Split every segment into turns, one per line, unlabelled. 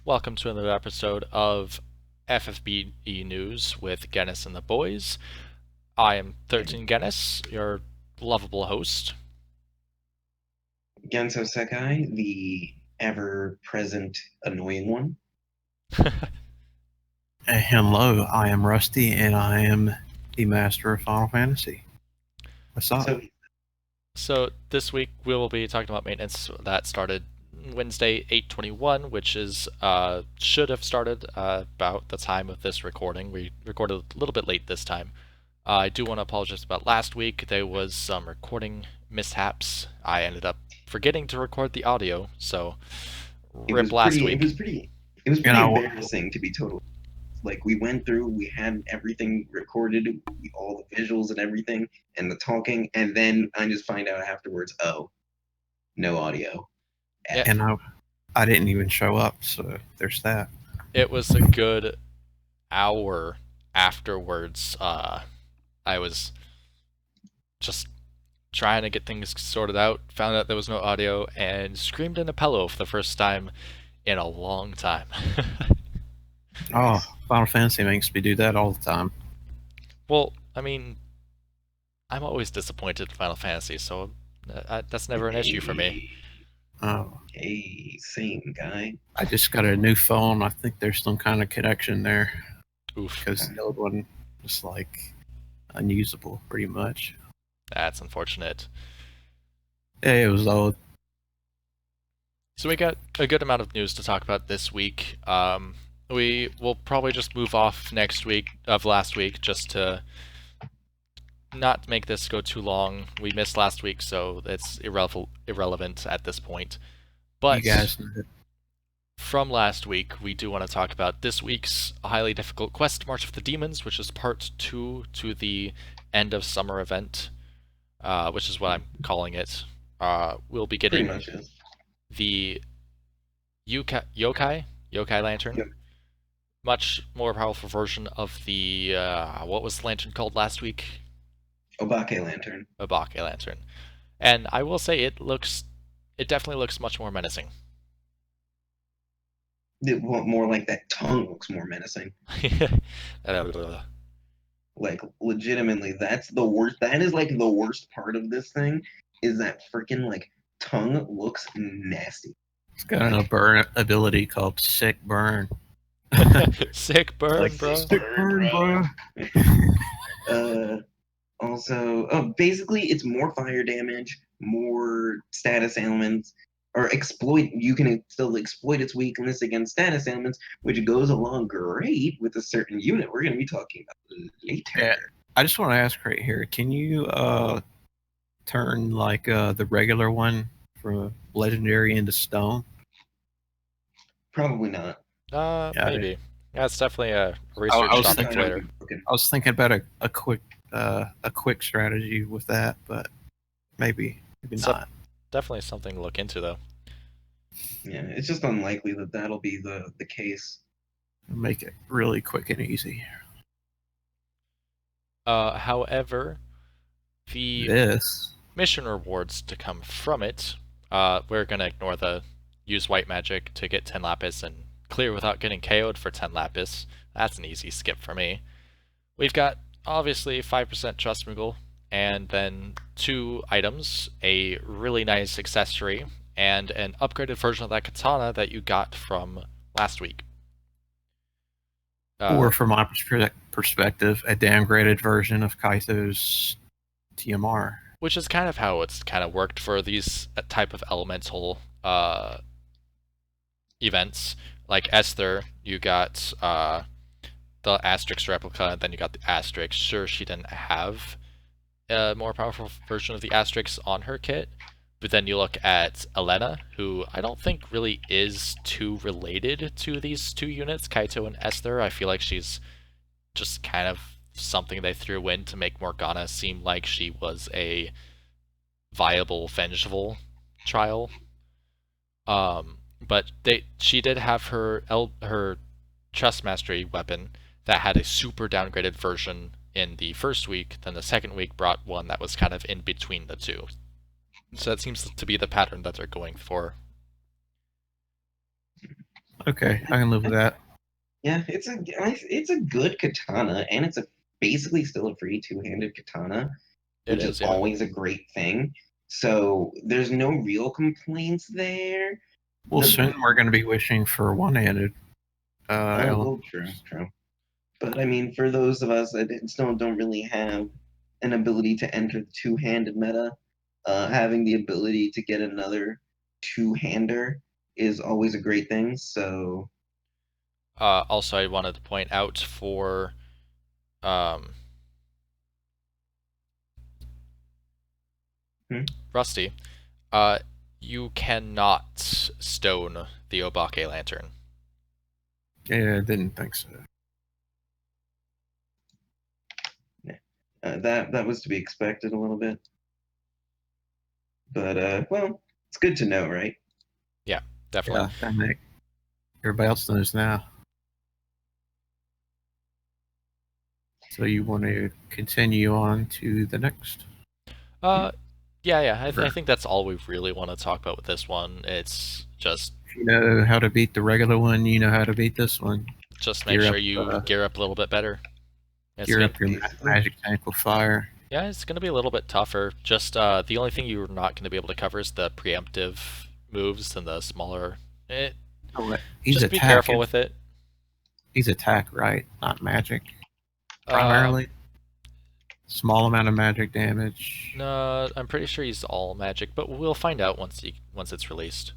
Welcome to another episode of FFBE News with Ganas and the Boys. I am 13 Ganas, your lovable host.
Genso Sekai, the ever-present annoying one.
Hello, I am Rusty, and I am the master of Final Fantasy. What's up?
So this week we will be talking about maintenance that started Wednesday, 8/21, which is should have started about the time of this recording. We recorded a little bit late this time. I do want to apologize about last week. There was some recording mishaps. I ended up forgetting to record the audio, so rip last week.
It was pretty embarrassing, to be total. Like, we went through, we had everything recorded, all the visuals and everything, and the talking, and then I just find out afterwards, oh, no audio.
Yeah.
And I didn't even show up, so there's that.
It was a good hour afterwards. I was just trying to get things sorted out, found out there was no audio, and screamed in a pillow for the first time in a long time.
Oh, Final Fantasy makes me do that all the time.
Well, I mean, I'm always disappointed in Final Fantasy, so that's never an issue for me.
Oh.
Hey, same guy.
I just got a new phone. I think there's some kind of connection there.
Oof.
Because the old one was, unusable, pretty much.
That's unfortunate.
Yeah, it was old.
So we got a good amount of news to talk about this week. We will probably just move off last week, just to not make this go too long. We missed last week, so it's irrelevant at this point. But
you guys,
from last week, we do want to talk about this week's highly difficult quest, March of the Demons, which is part 2 to the end of summer event, which is what I'm calling it. We'll be getting the yokai lantern.
Yep.
Much more powerful version of the what was the lantern called last week?
Obake lantern.
Obake lantern. And I will say it definitely looks much more menacing.
More like that tongue looks more menacing. Like, legitimately, that's the worst. That is, like, the worst part of this thing, is that freaking, like, tongue looks nasty.
It's got a burn ability called Sick Burn.
Sick burn, bro.
Sick burn, bro.
Also, basically, it's more fire damage, more status ailments, or you can still exploit its weakness against status ailments, which goes along great with a certain unit we're going to be talking about later.
Yeah, I just want to ask right here, can you turn the regular one from legendary into stone?
Probably not.
Maybe. Yeah, it's definitely a research topic later.
I was thinking about a quick strategy with that, but maybe not.
Definitely something to look into, though.
Yeah, it's just unlikely that that'll be the case.
Make it really quick and easy.
However, the mission rewards to come from it, we're gonna ignore the use white magic to get 10 lapis and clear without getting KO'd for 10 lapis. That's an easy skip for me. We've got, obviously, 5% Trust Moogle, and then 2 items, a really nice accessory, and an upgraded version of that katana that you got from last week.
Or, from my perspective, a downgraded version of Kaito's TMR.
Which is kind of how it's kind of worked for these type of elemental events. Like Esther, you got the Asterix replica, and then you got the Asterix. Sure, she didn't have a more powerful version of the Asterix on her kit, but then you look at Elena, who I don't think really is too related to these 2 units, Kaito and Esther. I feel like she's just kind of something they threw in to make Morgana seem like she was a viable, vengeful trial. But she did have her Trust Mastery weapon that had a super downgraded version in the first week, then the second week brought one that was kind of in between the 2. So that seems to be the pattern that they're going for.
Okay, I can live with that.
Yeah, it's a good katana, and it's basically still a free two-handed katana,
It
which is
is, yeah.
always a great thing. So there's no real complaints there.
Well,
The
soon we're going to be wishing for one-handed.
well, true. But I mean, for those of us that still don't really have an ability to enter the two-handed meta, having the ability to get another two-hander is always a great thing. So,
Also, I wanted to point out for um,
hmm?
Rusty, you cannot stone the Obake lantern.
Yeah, I didn't think so.
That was to be expected a little bit. But well, it's good to know, right?
Yeah, definitely.
Yeah, that make everybody else knows now. So you want to continue on to the next?
Yeah. I
Sure.
think that's all we really want to talk about with this one. It's just
If you know how to beat the regular one, you know how to beat this one.
make
Gear
sure
up,
you gear up a little bit better. It's
gear
gonna
up your
Basically.
magic tank with fire.
Yeah, it's gonna be a little bit tougher. Just the only thing you're not gonna be able to cover is the preemptive moves and the smaller.
Oh, he's
Just be careful
attacking.
with it.
He's attack, right? Not magic.
Um,
Primarily, small amount of magic damage.
no, I'm pretty sure he's all magic, but we'll find out once it's released.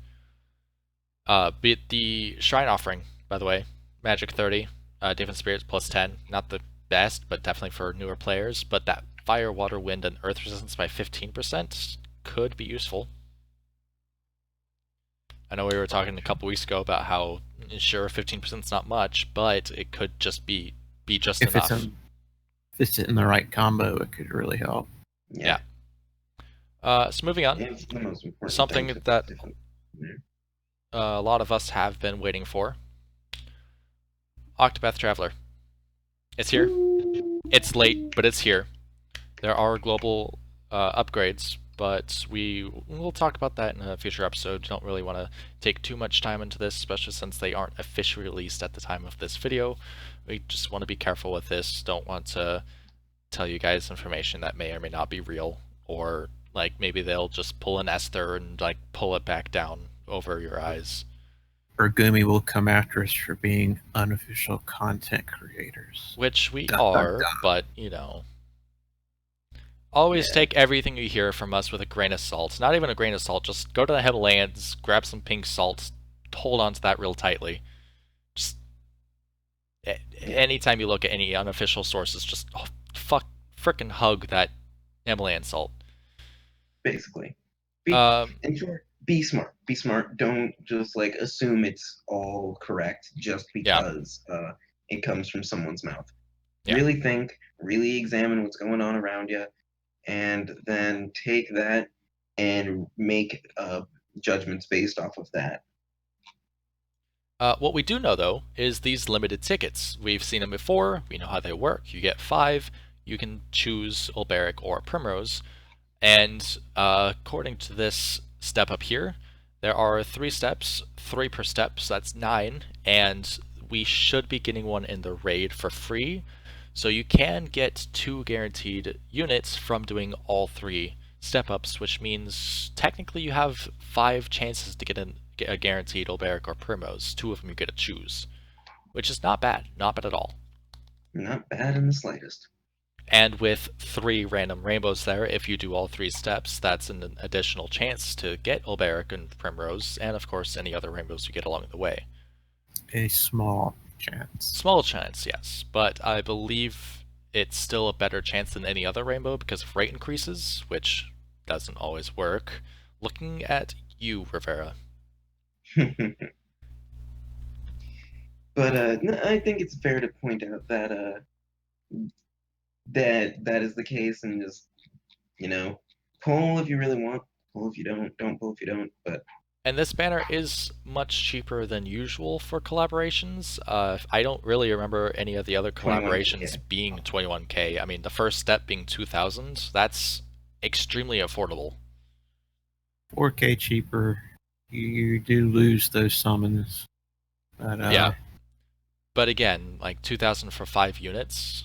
Be the Shrine Offering, by the way, Magic 30, Different Spirits plus 10. Not the best, but definitely for newer players. But that Fire, Water, Wind, and Earth resistance by 15% could be useful. I know we were talking a couple weeks ago about how sure 15% is not much, but it could just be just
If it's
enough.
if it's in the right combo, it could really help.
Yeah.
So moving on,
It's the most important
something
thing to
that
yeah.
a lot of us have been waiting for. Octopath Traveler. It's here. It's late, but it's here. There are global upgrades, but we'll talk about that in a future episode. Don't really want to take too much time into this, especially since they aren't officially released at the time of this video. We just want to be careful with this. Don't want to tell you guys information that may or may not be real, or like maybe they'll just pull an Esther and like pull it back down over your eyes.
Or Gumi will come after us for being unofficial content creators.
Which we
Dun, dun,
are,
dun.
but always
Yeah.
take everything you hear from us with a grain of salt. Not even a grain of salt, just go to the Himalayas, grab some pink salt, hold on to that real tightly. Just anytime you look at any unofficial sources, just frickin' hug that Himalayan salt.
Basically. In short, be smart. Be smart. Don't just like assume it's all correct just because it comes from someone's mouth.
Yeah.
Really think, really examine what's going on around you, and then take that and make judgments based off of that.
What we do know, though, is these limited tickets. We've seen them before. We know how they work. You get 5. You can choose Ulberic or Primrose. And according to this step up here, there are 3 steps, 3 per step, so that's 9. And we should be getting one in the raid for free. So you can get 2 guaranteed units from doing all 3 step ups, which means technically you have 5 chances to get a guaranteed Ulberic or Primrose. 2 of them you get to choose, which is not bad at all.
Not bad in the slightest.
And with 3 random rainbows there, if you do all 3 steps, that's an additional chance to get Ulberic and Primrose, and of course any other rainbows you get along the way.
A small chance.
Small chance, yes, but I believe it's still a better chance than any other rainbow because of rate increases, which doesn't always work. Looking at you, Rivera.
But I think it's fair to point out that that is the case, and just pull if you really want, pull if you don't pull if you don't. But
And this banner is much cheaper than usual for collaborations. I don't really remember any of the other
21K.
collaborations being 21k. I mean, the first step being 2,000. That's extremely affordable.
4K cheaper. You do lose those summons. But,
Yeah. But again, like 2,000 for 5 units.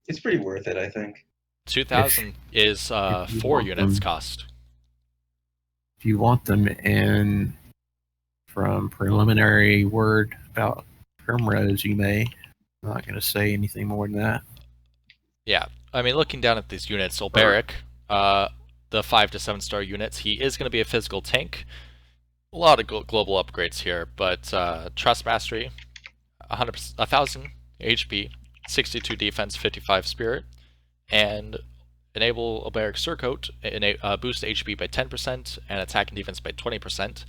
It's pretty worth it, I think.
2,000 is
if you
4
want
units
them,
cost.
if you want them in from preliminary word about Primrose, you may. I'm not going to say anything more than that.
Yeah, I mean, looking down at these units,
Or-
Olberic, the 5 to 7 star units, he is going to be a physical tank. A lot of global upgrades here, but Trust Mastery, 1,000 HP, 62 defense, 55 spirit, and enable Olberic Surcoat, boost HP by 10% and attack and defense by 20%.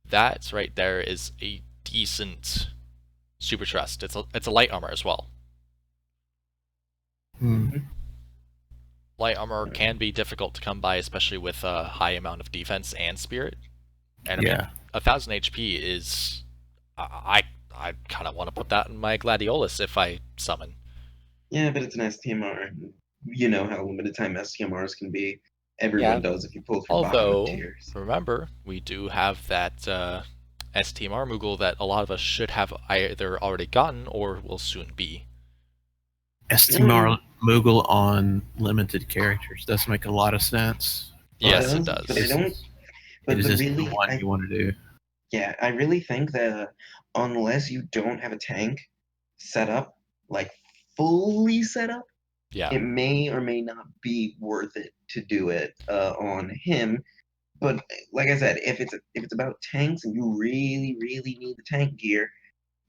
That right there is a decent super trust. It's a light armor as well.
Hmm.
Light armor can be difficult to come by, especially with a high amount of defense and spirit. And I mean,
Yeah.
1,000 HP is I kind of want to put that in my Gladiolus if I summon.
Yeah, but it's an STMR. You know how limited time STMRs can be.
Yeah.
Everyone does if you pull through bottom of
Although,
tiers.
remember, we do have that STMR Moogle that a lot of us should have either already gotten or will soon be.
STMR Moogle on limited characters does make a lot of sense.
It
Yes,
But
it
does, but I
does.
don't.
is
But
this the
really,
one you want to do?
yeah, I really think that unless you don't have a tank set up, like fully set up,
Yeah.
it may or may not be worth it to do it on him. But like I said, if it's about tanks and you really need the tank gear,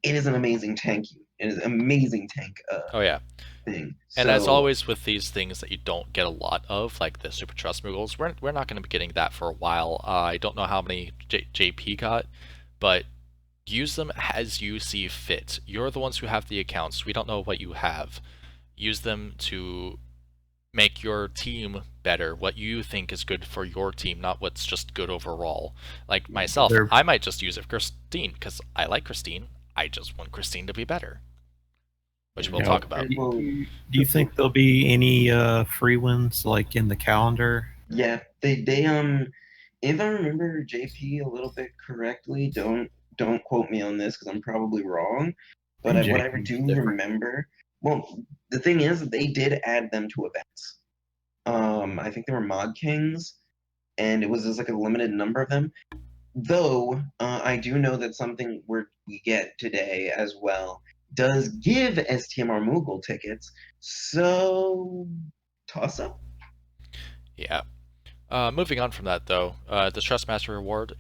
it is an amazing tank. It is an amazing tank
Oh yeah.
thing.
And as
So
always with these things that you don't get a lot of, like the Super Trust Moogles, we're not going to be getting that for a while. I don't know how many JP got, but use them as you see fit. You're the ones who have the accounts. We don't know what you have. Use them to make your team better, what you think is good for your team, not what's just good overall. Like myself,
They're-
I might just use it for Christine because I like Christine. I just want Christine to be better, which we'll
Yeah.
talk about.
well,
Do you think there'll be any free ones like in the calendar?
yeah, they if I remember JP a little bit correctly, don't quote me on this because I'm probably wrong. But what I
JP is
do
different.
remember, well, the thing is, they did add them to events. I think they were Mod Kings, and it was just like a limited number of them. Though I do know that something we get today as well does give STMR Moogle tickets. So toss up.
Yeah. Moving on from that though, the Trust Master reward,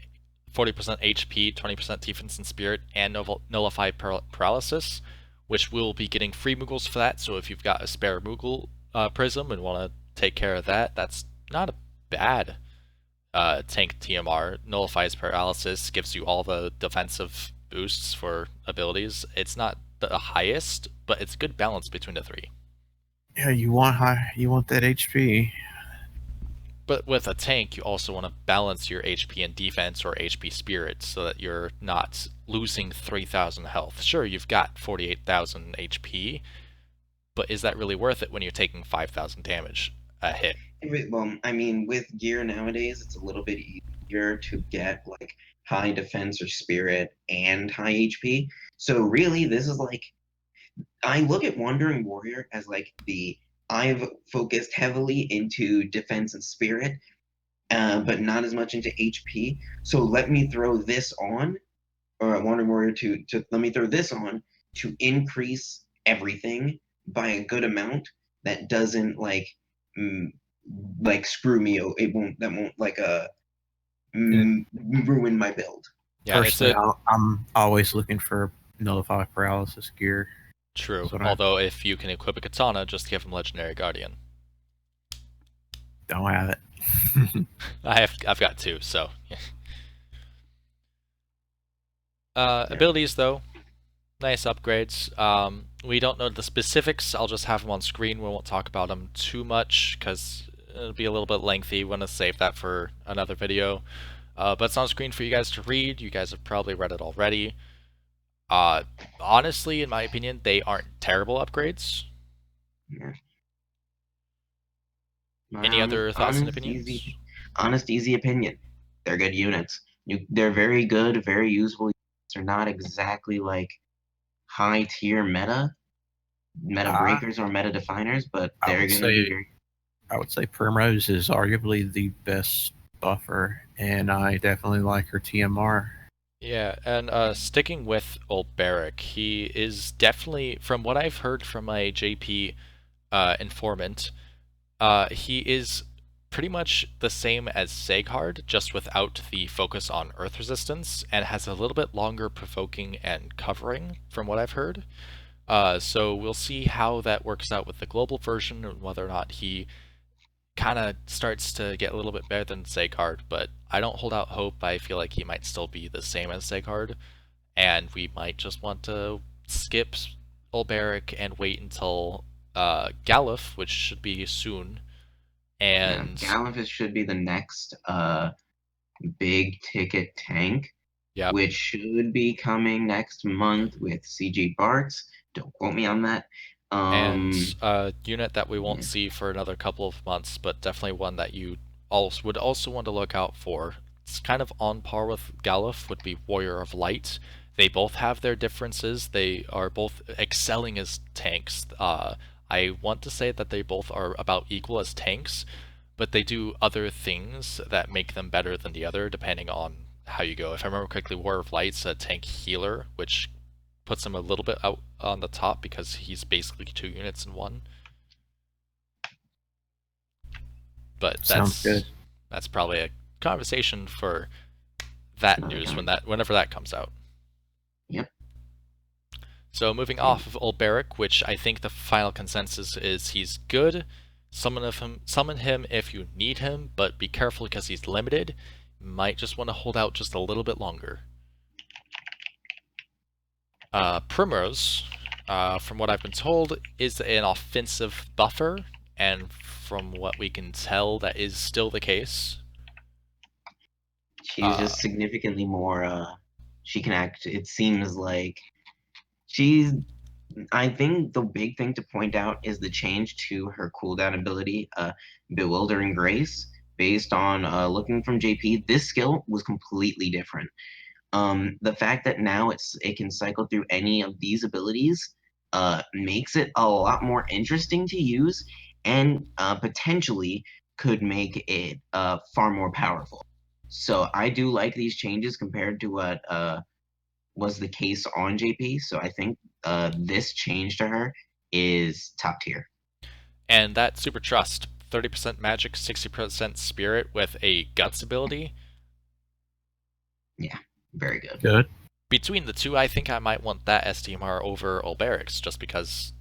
40% HP, 20% defense and spirit, and nullify paralysis, which we'll be getting free Moogles for that. So if you've got a spare Moogle prism and want to take care of that, that's not a bad tank TMR. Nullifies paralysis, gives you all the defensive boosts for abilities. It's not the highest, but it's a good balance between the three.
Yeah, you want high. You want that HP.
But with a tank, you also want to balance your HP and defense or HP spirit so that you're not losing 3,000 health. Sure, you've got 48,000 HP, but is that really worth it when you're taking 5,000 damage a hit?
Well, I mean, with gear nowadays, it's a little bit easier to get like high defense or spirit and high HP. So really, this is like I look at Wandering Warrior as like the I've focused heavily into defense and spirit, but not as much into HP. So let me throw this on, or Wandering Warrior to let me throw this on to increase everything by a good amount that doesn't mm, like screw me. It won't that won't like
And
ruin my build.
Yeah, it's
personally,
a
I'm always looking for nullify paralysis gear.
true.
That's what I
Although if you can equip a katana, just give him Legendary Guardian.
don't have it.
I've got two, so yeah.
Yeah.
Abilities though, nice upgrades. We don't know the specifics. I'll just have them on screen. We won't talk about them too much because it'll be a little bit lengthy. Want to save that for another video. But it's on screen for you guys to read. You guys have probably read it already. Honestly, in my opinion, they aren't terrible upgrades.
Yeah.
Any other thoughts and opinions?
Honest, easy opinion. They're good units. They're very good, very usable. They're not exactly like high tier meta
I,
breakers or meta definers, but
I
they're
would
going to be
say
very.
I would say Primrose is arguably the best buffer, and I definitely like her TMR.
Yeah, and sticking with old Barrack, he is definitely, from what I've heard from my JP informant, he is pretty much the same as Seghard, just without the focus on Earth resistance, and has a little bit longer provoking and covering, from what I've heard. So we'll see how that works out with the global version, and whether or not he kind of starts to get a little bit better than Seghard, but I don't hold out hope. I feel like he might still be the same as Seghard, and we might just want to skip Ulberic and wait until Galuf, which should be soon.
Yeah,
And
Gallifus should be the next big ticket tank,
yep,
which should be coming next month with CG Barks. Don't quote me on that.
and a unit that we won't
Yeah,
see for another couple of months, but definitely one that you also would also want to look out for. It's kind of on par with Galuf, would be Warrior of Light. They both have their differences. They are both excelling as tanks. I want to say that they both are about equal as tanks, but they do other things that make them better than the other, depending on how you go. If I remember correctly, Warrior of Light's a tank healer, which puts him a little bit out on the top because he's basically 2 units in one. But
Sounds good.
that's probably a conversation for that
another
news
time.
whenever that comes out.
Yep.
So moving off of Old Barrack, which I think the final consensus is he's good. Summon him if you need him, but be careful because he's limited. You might just want to hold out just a little bit longer. Primrose, from what I've been told, is an offensive buffer, and from what we can tell, that is still the case.
She's just significantly more. She can act. It seems like she's. I think the big thing to point out is the change to her cooldown ability, Bewildering Grace. Based on looking from JP, this skill was completely different. The fact that now it can cycle through any of these abilities makes it a lot more interesting to use, and potentially could make it far more powerful. So I do like these changes compared to what was the case on JP. So I think this change to her is top tier.
And that Super Trust, 30% magic, 60% spirit with a guts ability.
Yeah, very good.
Good.
Between the two, I think I might want that STMR over Olberic's, just because,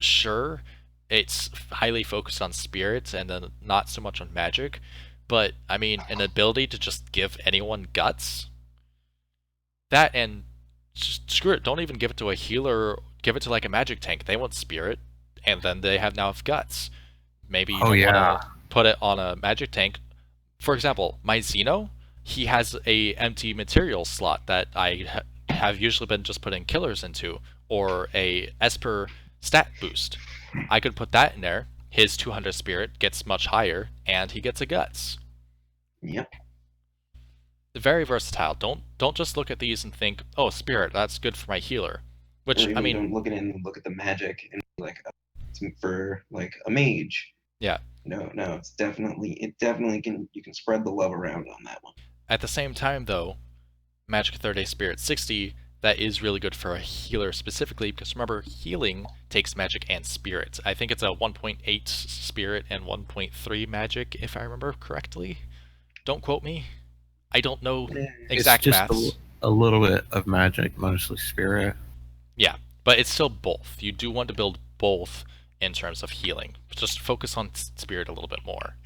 sure, it's highly focused on spirits and then not so much on magic, but I mean, an ability to just give anyone guts, that and just screw it, don't even give it to a healer, give it to like a magic tank. They want spirit, and then they have now have guts. Maybe you
Oh
don't want
yeah.
to put it on a magic tank. For example, my Xeno, he has a empty material slot that I have usually been just putting killers into, or a Esper stat boost. I could put that in there. His 200 spirit gets much higher, and he gets a guts.
Yep.
Very versatile. Don't just look at these and think, oh, spirit, that's good for my healer.
Or
Which I
even
mean,
don't look at it and look at the magic and be like, it's for like a mage.
yeah.
No, it definitely can, you can spread the love around on that one.
At the same time, though, Magic Third Day Spirit 60, that is really good for a healer specifically, because remember, healing takes magic and spirit. I think it's a 1.8 spirit and 1.3 magic, if I remember correctly. Don't quote me. I don't know exact
It's just
maths.
a little bit of magic, mostly spirit.
Yeah, but it's still both. You do want to build both in terms of healing. Just focus on spirit a little bit more.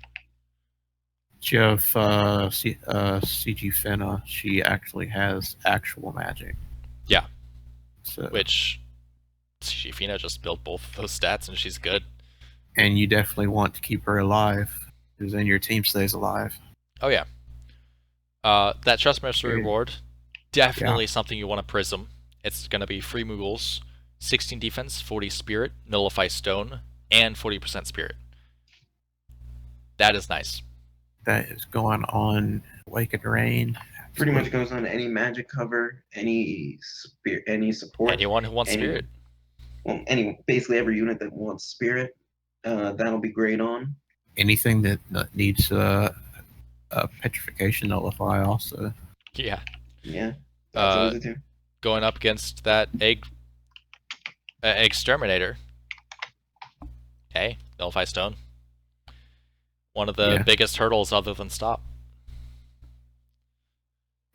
You have CG Finna. She actually has actual magic.
Yeah,
So,
which Shifina just built both of those stats and she's good.
and you definitely want to keep her alive, because then your team stays alive.
Oh yeah. That Trust Mercenary
Very-
reward, definitely something you want to prism. It's going to be free Moogles, 16 defense, 40 spirit, nullify stone, and 40% spirit. That is nice.
that is going on Awakened Rain.
Pretty much goes on any magic cover, any support,
Anyone who wants
any
spirit.
basically every unit that wants spirit, that'll be great on.
Anything that needs a petrification nullify also.
Yeah.
Yeah, that's always a two.
Going up against that exterminator. Hey, nullify stone. One of the biggest hurdles other than stop.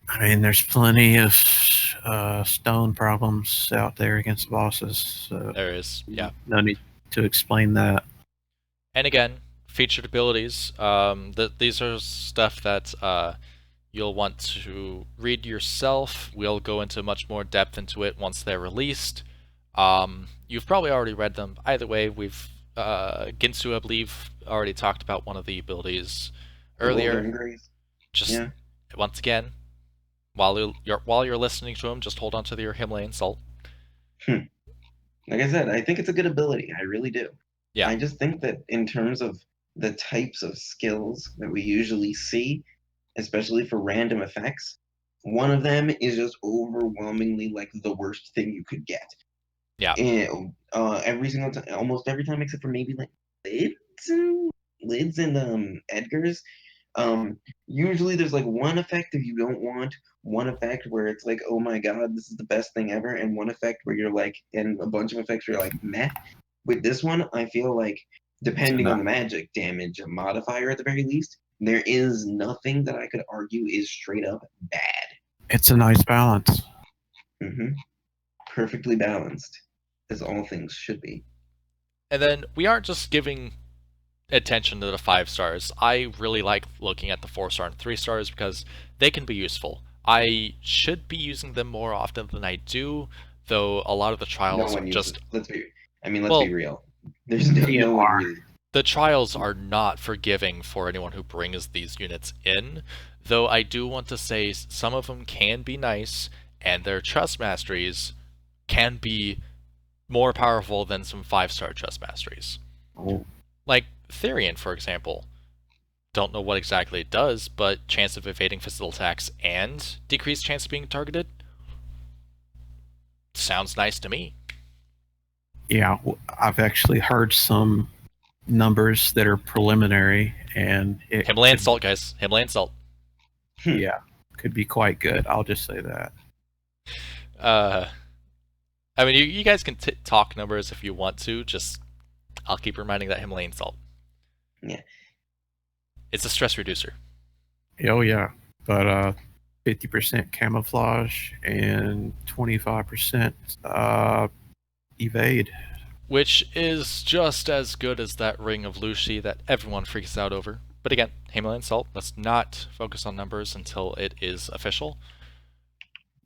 I mean, there's plenty of stone problems out there against bosses. So
There is, yeah.
No need to explain that.
And again, featured abilities. These are stuff that you'll want to read yourself. We'll go into much more depth into it once they're released. You've probably already read them. Either way, we've Ginsu, I believe, already talked about one of the abilities earlier. Just once again, while you're listening to him, just hold on to your Himalayan salt.
Like I said, I think it's a good ability. I really do.
Yeah.
I just think that in terms of the types of skills that we usually see, especially for random effects, one of them is just overwhelmingly like the worst thing you could get.
Yeah.
And every single time, almost every time, except for maybe like lids and Edgar's. Usually there's like one effect that you don't want, one effect where it's like, oh my god, this is the best thing ever, and one effect where you're like, and a bunch of effects where you're like, meh. With this one, I feel like, depending on the magic damage modifier at the very least, there is nothing that I could argue is straight up bad.
It's a nice balance.
Perfectly balanced, as all things should be.
And then we aren't just giving attention to the 5 stars. I really like looking at the 4 star and 3 stars because they can be useful. I should be using them more often than I do, though a lot of the trials are just.
Let's be real. There's no one really.
The trials are not forgiving for anyone who brings these units in, though I do want to say some of them can be nice, and their trust masteries can be more powerful than some 5-star trust masteries.
Oh.
Like Therian, for example. Don't know what exactly it does, but chance of evading physical attacks and decreased chance of being targeted? Sounds nice to me.
Yeah, I've actually heard some numbers that are preliminary, and
Himalayan salt, guys. Himalayan salt.
Yeah, could be quite good. I'll just say that.
I mean, you guys can talk numbers if you want to. Just, I'll keep reminding that Himalayan salt.
Yeah.
It's a stress reducer.
Oh yeah, but 50% camouflage and 25% evade.
Which is just as good as that Ring of Lucy that everyone freaks out over. But again, Himalayan salt, let's not focus on numbers until it is official.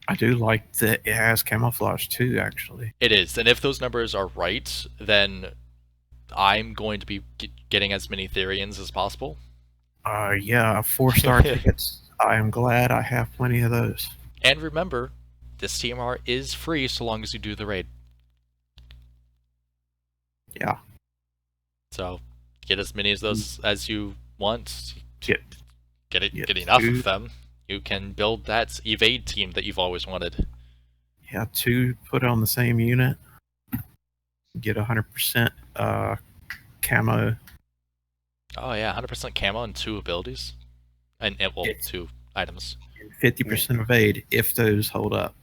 I do like that it has camouflage too, actually.
It is, and if those numbers are right, then I'm going to be getting as many Therians as possible.
Yeah, 4-star tickets. I am glad I have plenty of those.
And remember, this TMR is free so long as you do the raid.
Yeah.
So get as many of those as you want.
Get
enough of them. You can build that evade team that you've always wanted.
Yeah, 2 put on the same unit. Get 100% camo.
Oh yeah, 100% camo and 2 abilities. And 2 items.
50% evade if those hold up.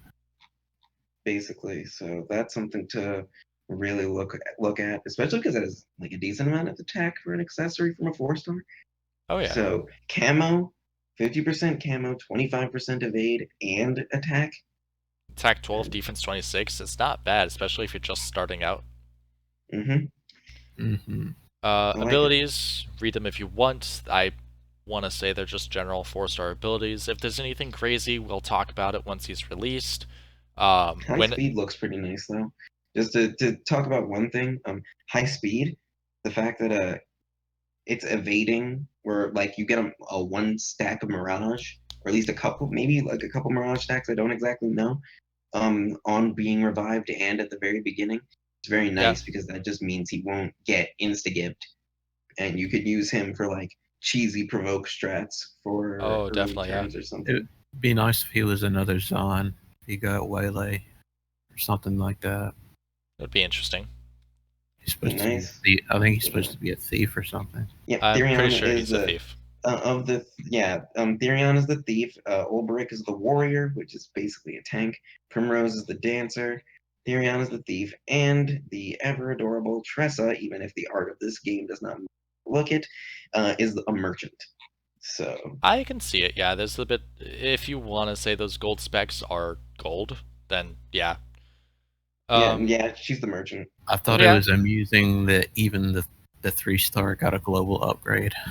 Basically, so that's something to really look at, especially because it has like a decent amount of attack for an accessory from a 4-star.
Oh yeah.
So camo, 50% camo, 25% evade and attack.
Attack 12, defense 26. It's not bad, especially if you're just starting out. Abilities, read them if you want. I want to say they're just general 4-star abilities. If there's anything crazy, we'll talk about it once he's released.
High speed looks pretty nice though. Just to talk about one thing, high speed, the fact that it's evading where like you get a 1 stack of Mirage, or at least a couple, maybe like a couple Mirage stacks, I don't exactly know, on being revived and at the very beginning. It's very nice because that just means he won't get insta-gibbed. And you could use him for like cheesy provoke strats for
Oh,
early
definitely, yeah.
turns or something.
It'd be nice if he was another Zon. If he got Waylay or something like that.
It would be interesting.
He's supposed to
Nice.
be. I think he's supposed to be a thief or something.
Yeah,
I'm pretty
Therion
sure
is
he's a
the
thief.
Therion is the thief. Ulbrich is the warrior, which is basically a tank. Primrose is the dancer. Therion is the thief, and the ever adorable Tressa, even if the art of this game does not look it, is a merchant. So
I can see it, yeah. There's a bit. If you want to say those gold specs are gold, then yeah.
yeah, she's the merchant.
I thought it
Yeah.
was amusing that even the 3-star got a global upgrade.
I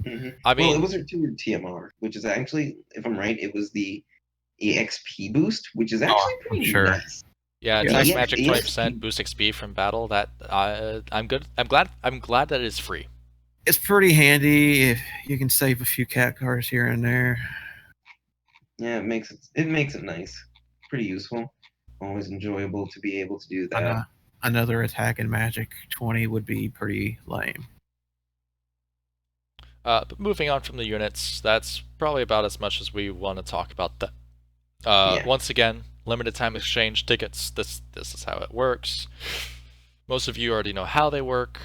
Well, it
mean,
was her 2 TMR, which is actually, if I'm right, it was the EXP boost, which is actually
I'm
pretty
sure.
nice.
yeah,
Yeah,
attack
The
magic
EXP
20%, boost XP from battle. That I'm good. I'm glad that it is free.
it's pretty handy if you can save a few cat cars here and there.
Yeah, it makes it nice. Pretty useful. Always enjoyable to be able to do that.
Another attack in Magic 20 would be pretty lame.
But moving on from the units, that's probably about as much as we want to talk about that.
Yeah.
Once again, limited time exchange tickets. This is how it works. Most of you already know how they work.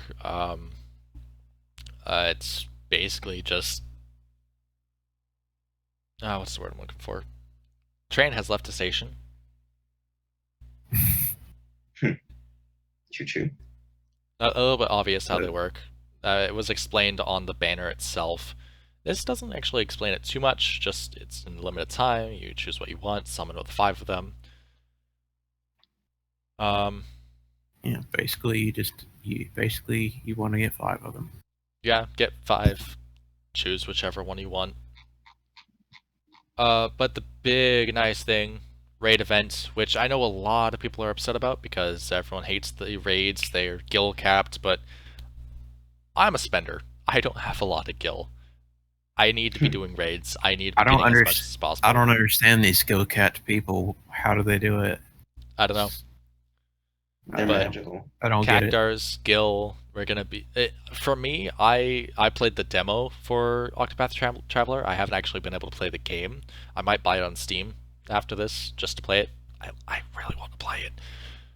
It's basically just what's the word I'm looking for? Train has left the station.
Choo choo.
A little bit obvious how they work. It was explained on the banner itself. This doesn't actually explain it too much, just it's in limited time, you choose what you want, summon with 5 of them.
Yeah, basically you want to get 5 of them.
Yeah, get 5, choose whichever one you want. But the big nice thing, raid event, which I know a lot of people are upset about because everyone hates the raids, they're gil capped, but I'm a spender. I don't have a lot of gil. I need to be doing raids. I need to be getting as much as possible.
I don't understand these skill cat people. How do they do it?
I don't know.
They're
But
magical.
I don't get it.
Cactars, Gil, we're gonna be. For me, I played the demo for Octopath Traveler. I haven't actually been able to play the game. I might buy it on Steam after this just to play it. I really want to play it.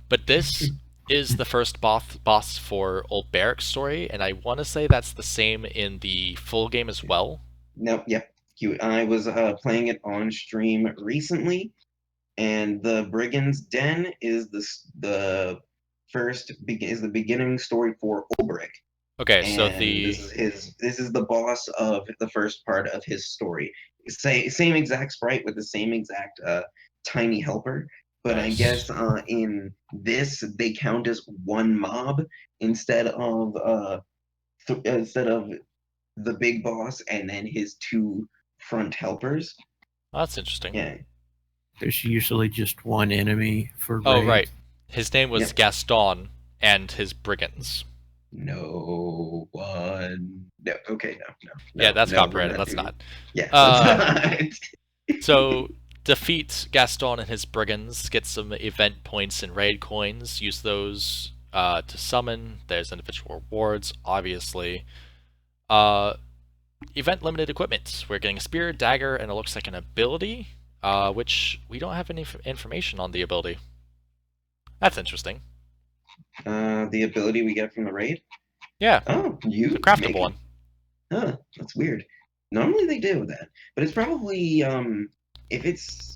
But this is the first boss for Old Barrack's story, and I want to say that's the same in the full game as well.
Nope, yep. I was playing it on stream recently, and the Brigand's Den is the beginning story for Ulbrich.
Okay, so
And this is the boss of the first part of his story. Same exact sprite with the same exact tiny helper, but I
nice.
guess in this they count as one mob instead of the big boss and then his 2 front helpers.
Oh, that's interesting.
Yeah.
There's usually just one enemy for
Oh,
raids.
right. His name was
Yep.
Gaston and his brigands.
No one. No. Okay. No.
Yeah, that's
no,
copyrighted. Let's not.
Yeah.
So defeat Gaston and his brigands, get some event points and raid coins, use those to summon. There's individual rewards, obviously. Event limited equipment. We're getting a spear, dagger, and it looks like an ability, which we don't have any information on the ability. That's interesting.
The ability we get from the raid.
Yeah,
Oh, you
the craftable
make it.
one.
Huh, that's weird. Normally they do that, but it's probably if it's.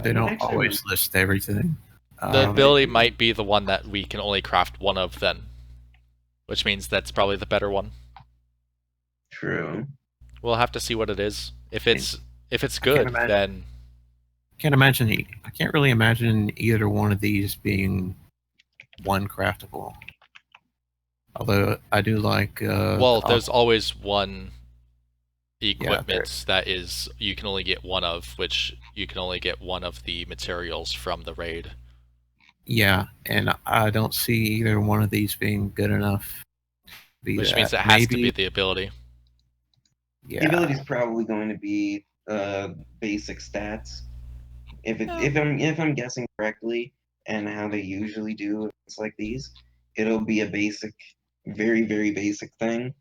They don't
actually
always list everything.
The ability might be the one that we can only craft one of then, which means that's probably the better one.
True.
We'll have to see what it is. If it's good,
imagine-
then
I can't really imagine either one of these being one craftable. Although I do like.
well, there's always one equipment that is you can only get one of, which you can only get one of the materials from the raid.
Yeah, and I don't see either one of these being good enough.
Which means it has to be the ability.
Yeah.
The ability is probably going to be basic stats. If I'm guessing correctly, and how they usually do it's like these, it'll be a basic, very very basic thing.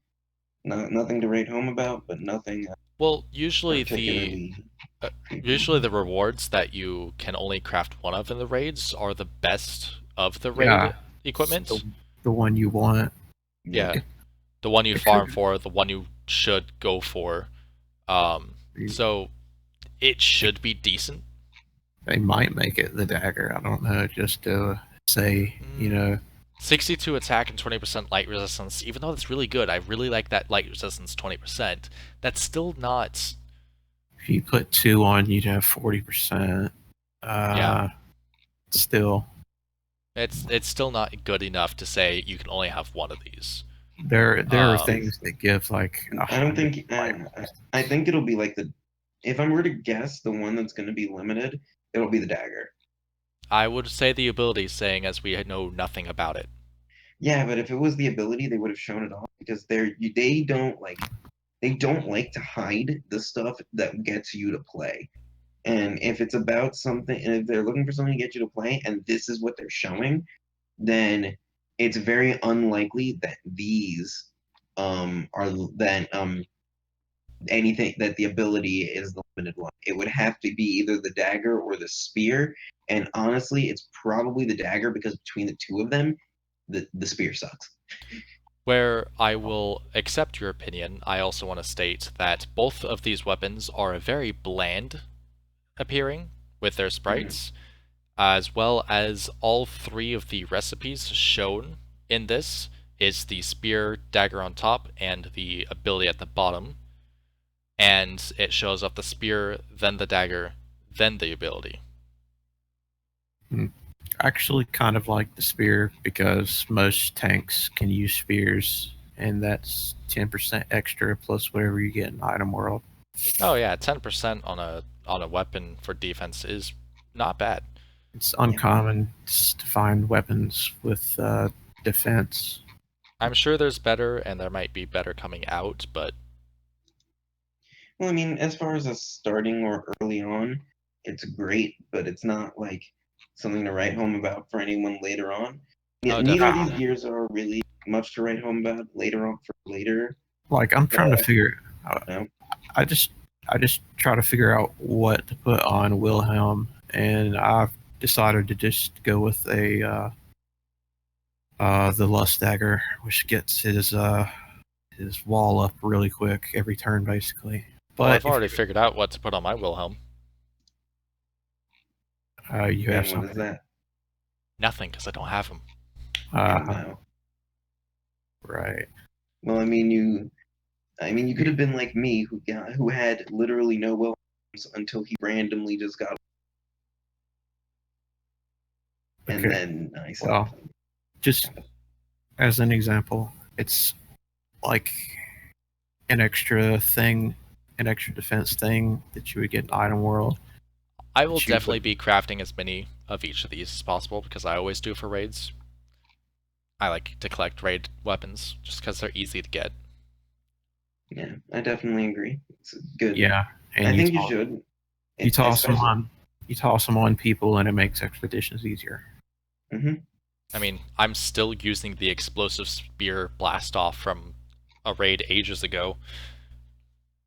Nothing to write home about, but nothing
Well, usually
particularly.
uh,
creepy.
the rewards that you can only craft one of in the raids are the best of the raid
Yeah, it's
equipment.
the one you want.
Yeah.
Yeah,
It,
the one you
it
farm
could
for, the one you should go for.
be,
So it should be decent.
they might make it the dagger. I don't know. Just to say,
62 attack and 20% light resistance, even though that's really good, I really like that light resistance 20%. That's still not.
if you put 2 on, you'd have 40%.
Yeah.
Still,
It's still not good enough to say you can only have one of these.
there are
Um,
things that give like
I don't
100
think.
light
I
resistance.
think it'll be like the. If I were to guess, the one that's going to be limited, it'll be the dagger.
I would say the ability, saying as we know nothing about it.
Yeah, but if it was the ability, they would have shown it off because they don't like to hide the stuff that gets you to play. And if it's about something, and if they're looking for something to get you to play, and this is what they're showing, then it's very unlikely that these are then anything that the ability is the limited one. It would have to be either the dagger or the spear. And honestly, it's probably the dagger because between the two of them, the spear sucks.
Where I will accept your opinion, I also want to state that both of these weapons are very bland appearing with their
Mhm.
sprites, as well as all three of the recipes shown in this is the spear dagger on top and the ability at the bottom, and it shows up the spear, then the dagger, then the ability.
Actually, kind of like the spear because most tanks can use spears, and that's 10% extra plus whatever you get in item world.
Oh yeah, 10% on a weapon for defense is not bad.
It's uncommon to find weapons with defense.
I'm sure there's better, and there might be better coming out, but
Well, I mean, as far as a starting or early on, it's great, but it's not like something to write home about for anyone later on.
oh,
Neither of
definitely
these
not.
gears are really much to write home about later on for later.
Like I'm trying to
Uh,
figure.
no.
I just I just try to figure out what to put on Wilhelm, and I've decided to just go with the Lust Dagger, which gets his wall up really quick every turn, basically.
Well,
But
I've
if
already figured out what to put on my Wilhelm.
you have
And what is
something,
that?
Nothing, because I don't have them.
And
uh,
no.
right?
Well, I mean, you could have been like me, who had literally no Wilhelms until he randomly just got, and
Okay.
then I
Well,
stopped.
just as an example, it's like an extra thing, an extra defense thing that you would get in item world.
I will
That you
definitely
would,
be crafting as many of each of these as possible, because I always do for raids. I like to collect raid weapons, just because they're easy to get.
Yeah, I definitely agree. It's good.
yeah, and
I think you should,
you toss them
especially.
on you toss them on people, and it makes expeditions easier.
Hmm.
I mean, I'm still using the explosive spear blast off from a raid ages ago.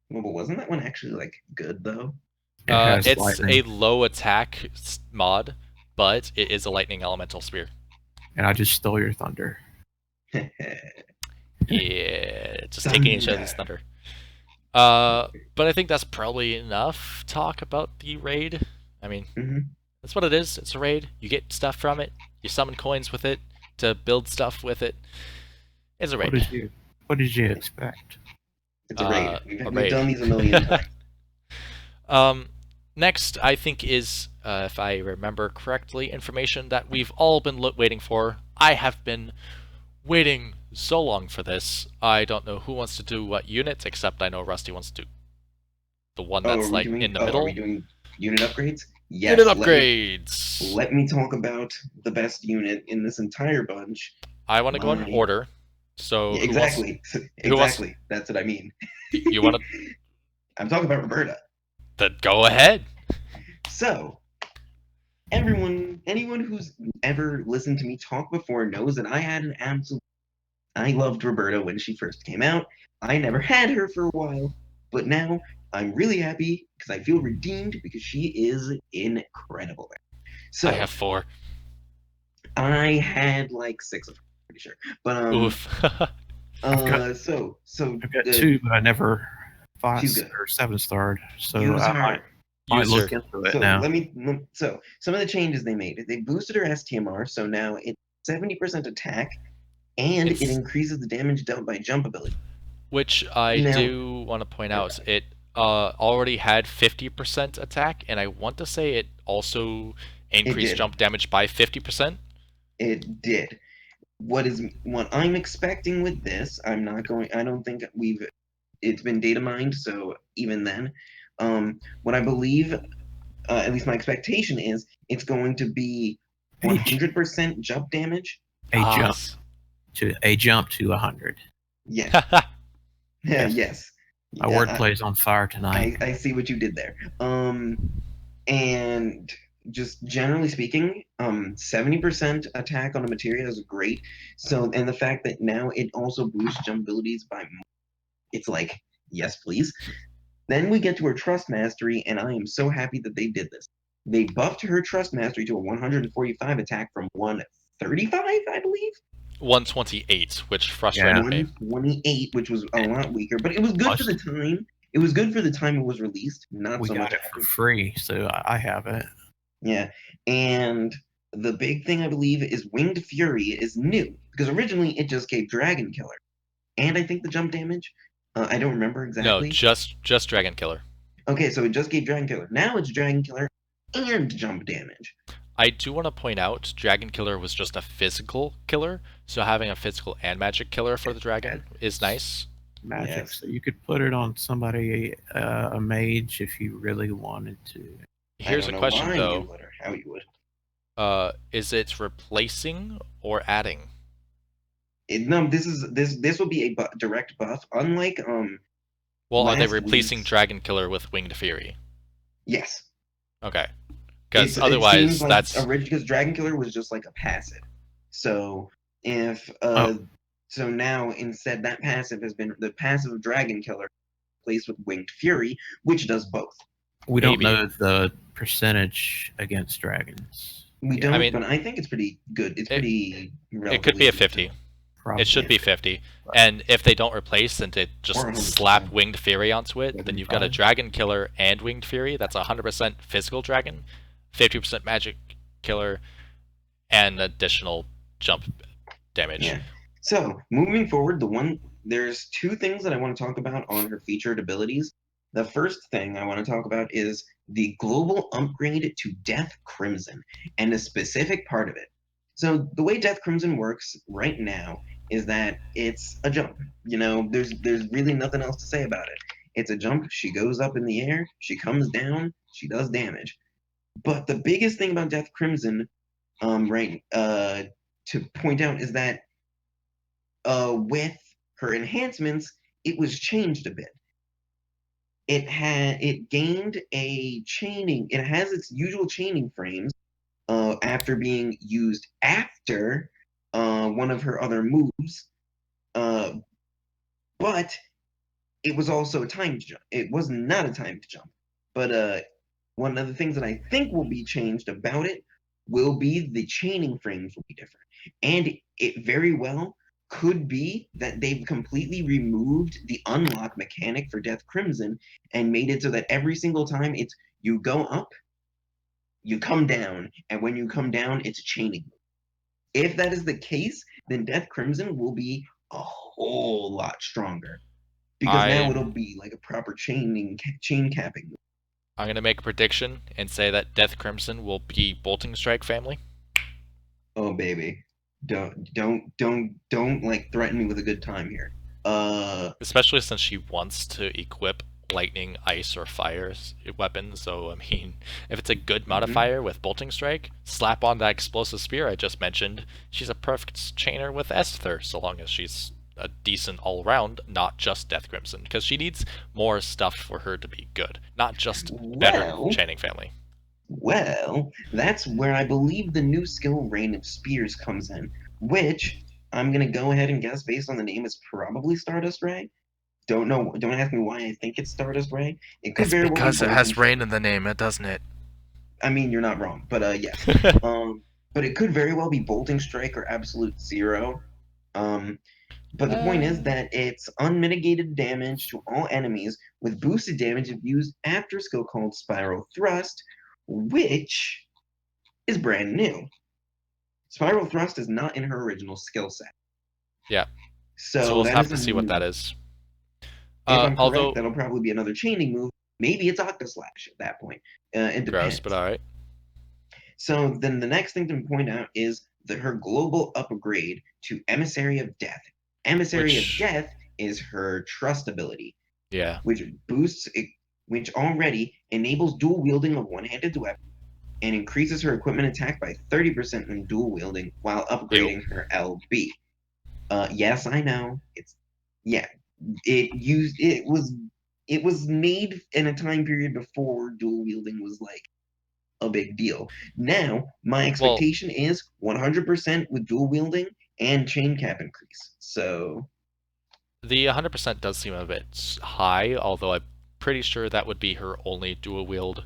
Well, but wasn't that one actually like good though?
It has
It's a
lightning,
low attack mod, but it is a lightning elemental spear.
and I just stole your thunder.
Yeah, just taking each other's
Thunder.
thunder. But I think that's probably enough talk about the raid. I mean,
Hmm.
that's what it is. It's a raid. You get stuff from it. You summon coins with it to build stuff with it. It's a
What
raid.
did you What did you expect?
It's a raid.
A
We've
raid.
done these a million times.
um, next, I think is, if I remember correctly, information that we've all been waiting for. I have been waiting so long for this. I don't know who wants to do what unit, except I know Rusty wants to do the one
Oh,
that's like in the
are we
middle.
doing unit upgrades?
Unit
Yes.
upgrades.
Let me talk about the best unit in this entire bunch.
I want to go in
My
order. So
Yeah,
who wants?
exactly.
Who wants?
Exactly. That's what I mean.
You want
I'm talking about Roberta.
to? Go ahead.
So, anyone who's ever listened to me talk before knows that I had an absolute I loved Roberta when she first came out. I never had her for a while, but now I'm really happy because I feel redeemed because she is incredible.
I
So
have 4.
I had like 6 of her, pretty sure. But
Oof.
I've got 2, but I never
she's
5
good.
or 7 starred. So
Use
I
her.
might
Use
look
her.
into it
So
now.
so some of the changes they made. They boosted her STMR, so now it's 70% attack, and it
It's
increases the damage dealt by jump ability.
which I
Now,
do want to point out. It already had 50% attack, and I want to say it also increased
did.
jump damage by 50%.
It did. What I'm expecting with this, I don't think it's been data mined, so even then, what I believe, at least my expectation is, it's going to be
A,
100% jump damage.
Yes.
a jump to 100.
Yes.
Yes.
Yes.
My wordplay's on fire tonight.
I see what you did there. And just generally speaking, 70% attack on a materia is great. So, and the fact that now it also boosts jump abilities by, it's like, yes, please. Then we get to her trust mastery, and I am so happy that they did this. They buffed her trust mastery to a 145 attack from 135, I believe.
128, which frustrated me.
128, which was a lot weaker, but it was good for the time. It was good for the time it was released. Not
We
so
got
much
it
after.
for free, so I have it.
Yeah, and the big thing I believe is Winged Fury is new because originally it just gave Dragon Killer, and I think the jump damage. I don't remember
No,
exactly.
just Dragon Killer.
Okay, so it just gave Dragon Killer. Now it's Dragon Killer and jump damage.
I do want to point out Dragon Killer was just a physical killer, so having a physical and magic killer for the dragon is nice.
Magic,
Yes.
so you could put it on somebody, a mage, if you really wanted to.
Here's a
I don't know
question
why
though.
you would or how you would.
Is it replacing or adding?
No, this will be a direct buff. Unlike
Well, are they
last
replacing
week's-
Dragon Killer with Winged Fury?
Yes.
Okay. Because
It
otherwise,
seems like
that's
because Dragon Killer was just like a passive. So if so now instead that passive has been the passive of Dragon Killer replaced with Winged Fury, which does both.
We don't
Maybe.
know the percentage against dragons.
We
Yeah,
don't,
I mean,
but I think it's pretty good. It's pretty.
it could be a 50.
probably.
It should be 50. And if they don't replace and they just
100%.
slap Winged Fury onto it, then you've got a
75.
Dragon Killer and Winged Fury. That's 100% physical dragon, 50% magic killer, and additional jump damage.
Yeah. So moving forward, there's 2 things that I want to talk about on her featured abilities. The first thing I want to talk about is the global upgrade to Death Crimson and a specific part of it. So the way Death Crimson works right now is that it's a jump. You know, there's really nothing else to say about it. It's a jump. She goes up in the air, she comes down, she does damage. But the biggest thing about Death Crimson, to point out is that with her enhancements, it was changed a bit. It gained a chaining. It has its usual chaining frames after being used after one of her other moves, but it was also a timed jump. It was not a timed jump, but one of the things that I think will be changed about it will be the chaining frames will be different, and it very well could be that they've completely removed the unlock mechanic for Death Crimson and made it so that every single time it's you go up, you come down, and when you come down, it's a chaining. If that is the case, then Death Crimson will be a whole lot stronger because now it'll be like a proper chain capping.
I'm gonna make a prediction and say that Death Crimson will be Bolting Strike family.
Oh baby, don't like threaten me with a good time here.
Especially since she wants to equip lightning, ice, or fire weapons. So I mean, if it's a good modifier with Bolting Strike, slap on that explosive spear I just mentioned. She's a perfect chainer with Esther, so long as she's a decent all-round, not just Death Crimson, because she needs more stuff for her to be good, not just better chaining family.
Well, that's where I believe the new skill Rain of Spears comes in, which I'm gonna go ahead and guess based on the name, it's probably Stardust Ray. Don't know. Don't ask me why I think it's Stardust Ray. It could
It's
very well be
because it
Bolting
has
Strike.
rain in the name, doesn't it?
I mean, you're not wrong, but yes. But it could very well be Bolting Strike or Absolute Zero. Um, but the point is that it's unmitigated damage to all enemies with boosted damage if used after a skill called Spiral Thrust, which is brand new. Spiral Thrust is not in her original skill set.
Yeah. So
So
we'll
that
have
is
to
a
see what that
new.
is.
If I'm correct,
Although
that'll probably be another chaining move. Maybe it's Octa Slash at that point. It
gross, but
depends.
all right.
So then the next thing to point out is her global upgrade to Emissary of Death. Emissary of
Which,
Death is her trust ability,
yeah.
which boosts it, which already enables dual wielding of one-handed weapons and increases her equipment attack by 30% when dual wielding while
Ew.
upgrading her LB. Yes, I know. Yeah. It was made in a time period before dual wielding was like a big deal. Now, my
Well,
expectation is 100% with dual wielding and chain cap increase. So,
the 100% does seem a bit high, although I'm pretty sure that would be her only dual wield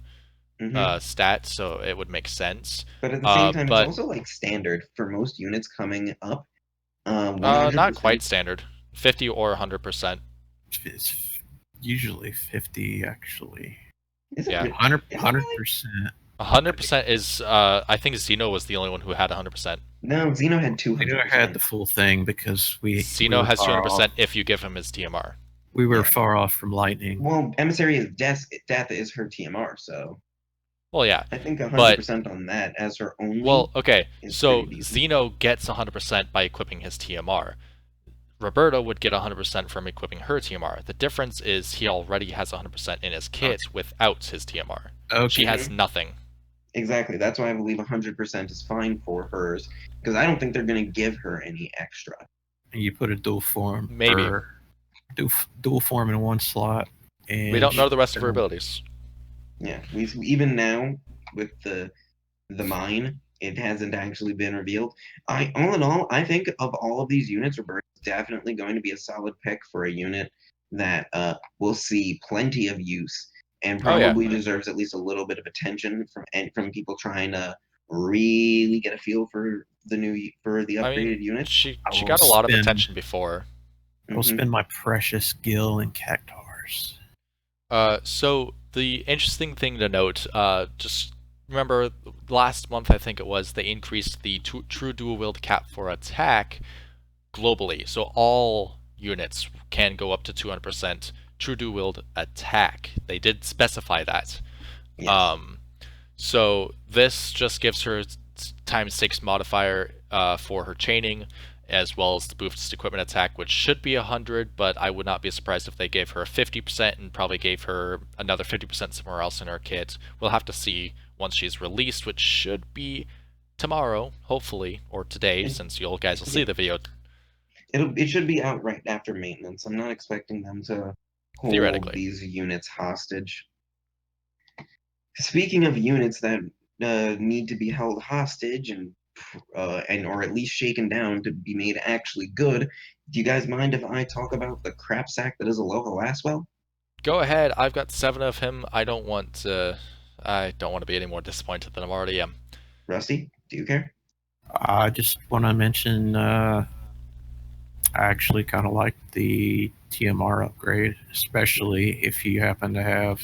mhm.
stat, so it would make sense.
But at the same time, it's
But
also like standard for most units coming up.
not
100%.
quite standard. 50 or 100%.
It's usually 50, actually.
Is it,
Yeah.
100,
is it really?
100%.
100% is, I think Xeno was the only one who had 100%.
No, Xeno had
We never had
200%.
the full thing because we
Xeno
were
has
far off.
200% if you give him his TMR.
We were
Yeah.
far off from lightning.
Well, Emissary of Death is her TMR, so
Well, yeah.
I think
But,
100% on that as her only
well, okay.
is
So
pretty decent.
Xeno gets 100% by equipping his TMR. Roberta would get 100% from equipping her TMR. The difference is he already has 100% in his kit without his TMR.
Okay.
She has nothing.
Exactly. That's why I believe 100% is fine for hers, because I don't think they're going to give her any extra.
And you put a dual form.
Maybe.
Or dual form in one slot. And
We don't know the rest of her abilities.
Yeah, even now with the mine, it hasn't actually been revealed. All in all, I think of all of these units, Roberta's definitely going to be a solid pick for a unit that will see plenty of use and
Oh, yeah.
probably deserves at least a little bit of attention from people trying to really get a feel for the upgraded units.
She
I will
got a lot of
spend-
attention before.
I will
Mhm.
spend my precious gil in cactars.
So the interesting thing to note, just remember last month I think it was, they increased the true dual wield cap for attack globally. So all units can go up to 200% true dual wield attack. They did specify that.
Yes.
So this just gives her times 6 modifier for her chaining, as well as the boosted equipment attack, which should be 100, but I would not be surprised if they gave her a 50% and probably gave her another 50% somewhere else in her kit. We'll have to see once she's released, which should be tomorrow, hopefully, or today, since you guys will see the video.
It should be out right after maintenance. I'm not expecting them to hold
Theoretically.
these units hostage. Speaking of units that need to be held hostage and or at least shaken down to be made actually good, do you guys mind if I talk about the crap sack that is Aloha Laswell?
Go ahead. I've got 7 of him. I don't want to be any more disappointed than I already am.
Rusty, do you care?
I just want to mention I actually kind of like the TMR upgrade, especially if you happen to have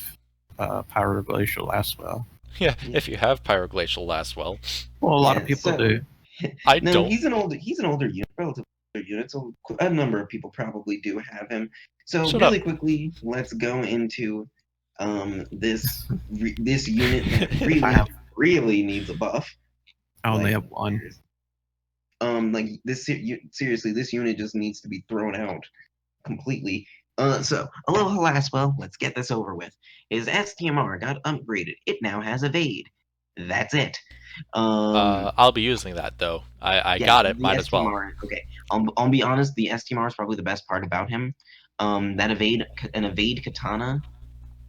Pyroglacial Laswell.
Yeah, if you have Pyroglacial Laswell.
Well, a lot of
Yeah,
people
so-
do.
I
No,
don't.
he's an older unit, relatively older unit, so a number of people probably do have him. So
Shut
really
up.
quickly, let's go into this unit that
I have-
really needs a buff.
I only
Like,
have one.
like this seriously, this unit just needs to be thrown out completely. So Aloha Laswell, let's get this over with. His STMR got upgraded. It now has evade. That's it.
I'll be using that though. I
Yeah,
got it.
the
Might as well.
STMR. Okay, I'll be honest. The STMR is probably the best part about him. That evade katana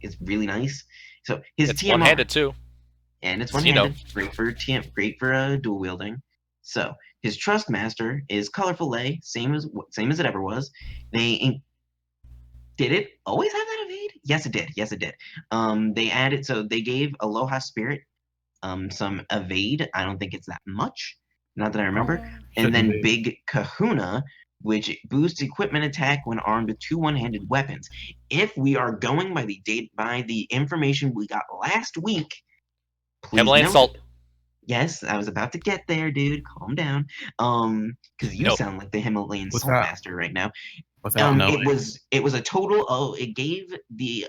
is really nice. So his
It's
TMR,
one-handed too.
and it's
Xeno.
one-handed. Great for dual wielding. So His Trust Master is Colorful Lay, same as it ever was. Did it always have that evade? Yes, it did. Yes, it did. They added, so they gave Aloha Spirit some evade. I don't think it's that much, not that I remember. And
Shouldn't
then
be.
Big Kahuna, which boosts equipment attack when armed with 2 one-handed weapons. If we are going by the information we got last week, please
Himalayan
note.
Salt.
Yes, I was about to get there, dude. Calm down. Because you
Nope.
sound like the Himalayan Salt
Without-
Master right now.
Without knowing.
It was a total. Oh, it gave the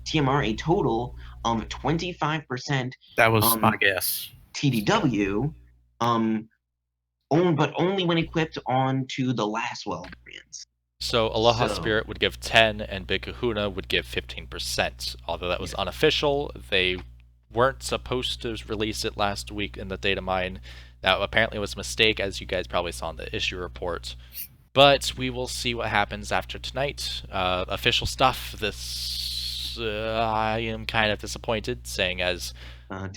TMR a total of 25%.
That was my guess.
TDW, but only when equipped onto the Lastwell variants.
So Aloha
So-
Spirit would give 10, and Big Kahuna would give 15%. Although that was unofficial, they weren't supposed to release it last week in the data mine. That apparently was a mistake, as you guys probably saw in the issue report. But we will see what happens after tonight. Official stuff. I am kind of disappointed, saying as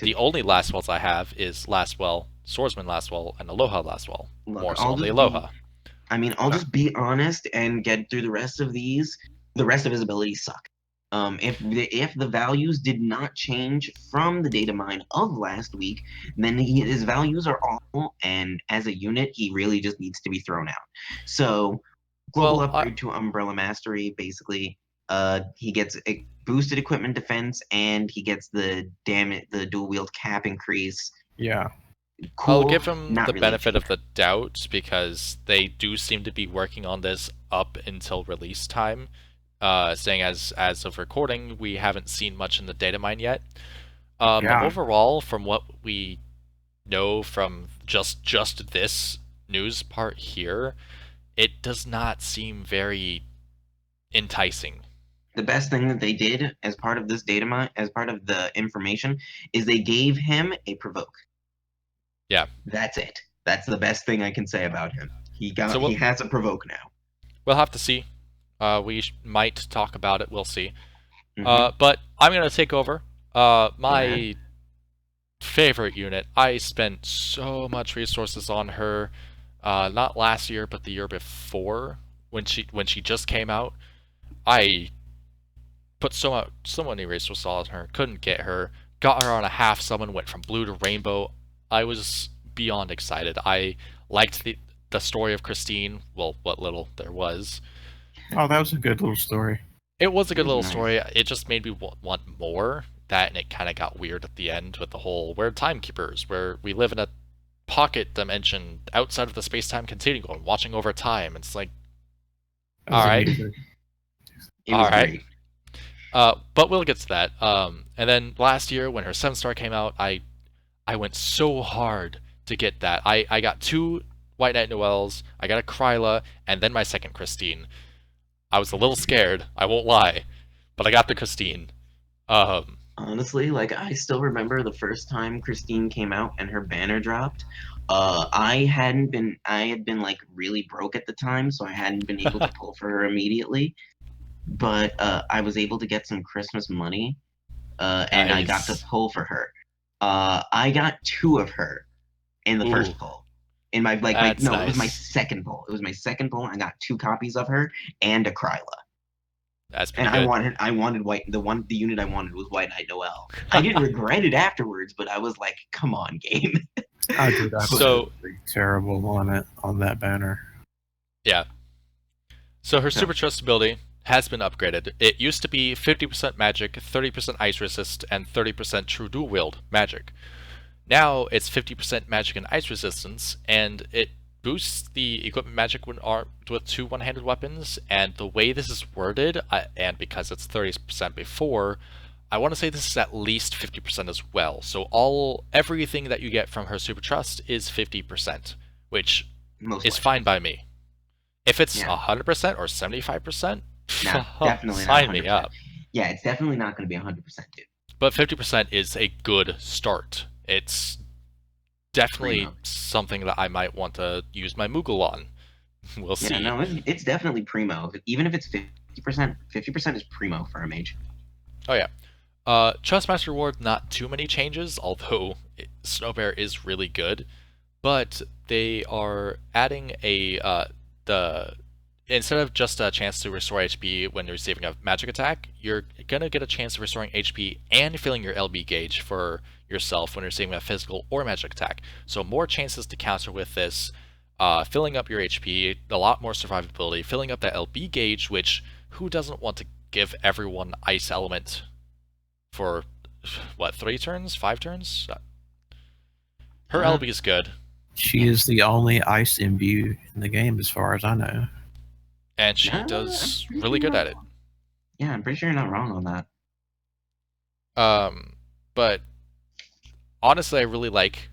the only Lastwells I have is Lastwell, Swordsman Lastwell, and Aloha Lastwell.
Look,
More so
I'll
on the
just
Aloha.
I'll just be honest and get through the rest of these. The rest of his abilities suck. If the values did not change from the data mine of last week, then his values are awful, and as a unit, he really just needs to be thrown out. So, global upgrade to Umbrella Mastery, basically, he gets a boosted equipment defense, and he gets the dual wield cap increase.
Yeah.
Cool.
I'll give him
Not
the
really
benefit of
cheap.
the doubt because they do seem to be working on this up until release time. Saying as of recording, we haven't seen much in the data mine yet.
Yeah.
Overall, from what we know from just this news part here, it does not seem very enticing.
The best thing that they did as part of this data mine, as part of the information, is they gave him a provoke.
Yeah.
That's it. That's the best thing I can say about him. He has a provoke now.
We'll have to see. We might talk about it. We'll see.
Mhm.
But I'm gonna take over. My favorite unit. I spent so much resources on her. Not last year, but the year before, when she just came out. I put so many resources on her. Couldn't get her. Got her on a half summon. Went from blue to rainbow. I was beyond excited. I liked the story of Christine. Well, what little there was.
Oh, that was a good little story.
It was a good little
Nice.
story. It just made me want more. That, and it kind of got weird at the end with the whole we're timekeepers, where we live in a pocket dimension outside of the space-time continuum, watching over time. It's like,
That was
all right,
amusing.
It was
all right.
great.
But we'll get to that. And then last year when her 7-star came out, I went so hard to get that. I got 2 White Knight Noels, I got a Kryla, and then my second Christine. I was a little scared, I won't lie, but I got the Christine.
Honestly, like I still remember the first time Christine came out and her banner dropped. I had been like really broke at the time, so I hadn't been able to pull for her immediately. But I was able to get some Christmas money, and I got to
Nice.
pull for her. I got 2 of her in the first
Ooh.
pull. In my It was my
Nice.
second pull. It was my second pull. I got 2 copies of her and a Kryla.
That's pretty
And
good.
I wanted the unit I wanted was White Knight Noel. I didn't regret it afterwards, but I was like, come on, game.
I did
So-
absolutely terrible on that banner.
Yeah. So her
Yeah.
Super Trust ability has been upgraded. It used to be 50% magic, 30% ice resist, and 30% true dual wield magic. Now it's 50% magic and ice resistance, and it boosts the equipment magic when armed with 2 one-handed weapons. And the way this is worded, and because it's 30% before, I want to say this is at least 50% as well. So everything that you get from her Super Trust is 50%, which
Most
is
likely.
fine by me. If it's
Yeah.
100% or 75%,
No, definitely not
sign
100%.
me up.
Yeah, it's definitely not going to be 100%, dude.
But 50% is a good start. It's definitely
Primo.
something that I might want to use my Moogle on. We'll
Yeah,
see.
no, it's definitely primo. Even if it's 50%, 50% is primo for a mage.
Oh yeah. Trustmaster Reward, not too many changes, although Snowbear is really good. but they are adding the instead of just a chance to restore HP when you're receiving a magic attack, you're gonna get a chance of restoring HP and filling your LB gauge for yourself when you're receiving a physical or magic attack. So more chances to counter with this, filling up your HP, a lot more survivability, filling up that LB gauge, which who doesn't want to give everyone ice element for what, 3 turns, 5 turns? Her LB is good.
She is the only ice imbue in the game, as far as I know.
And she does really good at it.
Yeah, I'm pretty sure you're not wrong on that.
But honestly, I really like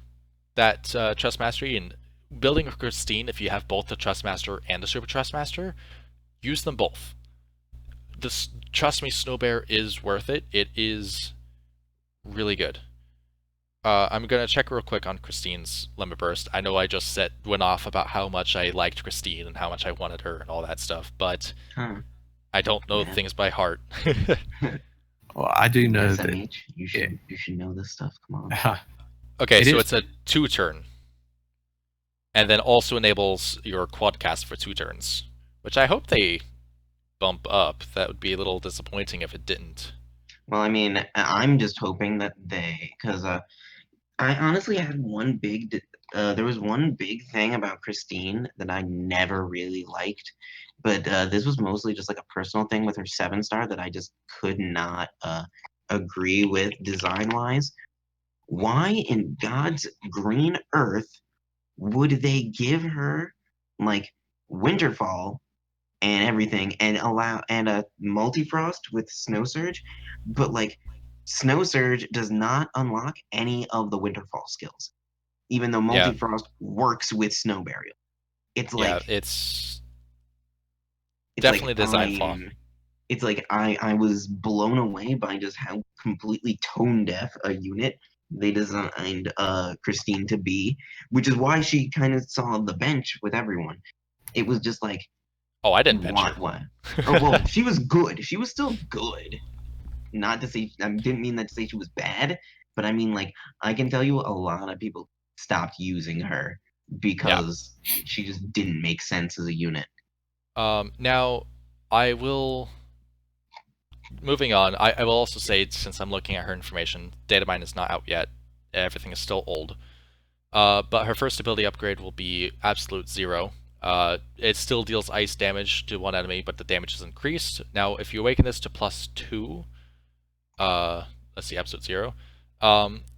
that Trust Mastery, and building a Christine, if you have both the Trust Master and the Super Trust Master, use them both. Trust me, Snow Bear is worth it. It is really good. I'm gonna check real quick on Christine's Limit Burst. I know I just went off about how much I liked Christine and how much I wanted her and all that stuff, but I don't know things by heart.
Well, I do know that.
SMH, you should know this stuff. Come on.
Okay, so it's a 2-turn, and then also enables your quadcast for 2 turns, which I hope they bump up. That would be a little disappointing if it didn't.
Well, I mean, I'm just hoping that because I honestly had one big. There was one big thing about Christine that I never really liked, but this was mostly just like a personal thing with her 7-star that I just could not agree with design-wise. Why in God's green earth would they give her like Winterfall and everything and allow and a multifrost with Snow Surge, but like Snow Surge does not unlock any of the Winterfall skills, even though multifrost works with Snow Burial. It's like
it's definitely a design flaw.
It's like I was blown away by just how completely tone deaf a unit they designed Christine to be, which is why she kind of saw the bench with everyone. It was just like,
oh, I didn't bench her.
What? Oh, well, she was good. She was still good. Not to say, I didn't mean that to say she was bad, but I mean, like, I can tell you a lot of people stopped using her because she just didn't make sense as a unit.
Now, I will. Moving on, I will also say, since I'm looking at her information, Datamine is not out yet. Everything is still old. But her first ability upgrade will be Absolute 0. It still deals ice damage to one enemy, but the damage is increased. Now, if you awaken this to +2, let's see, Absolute 0.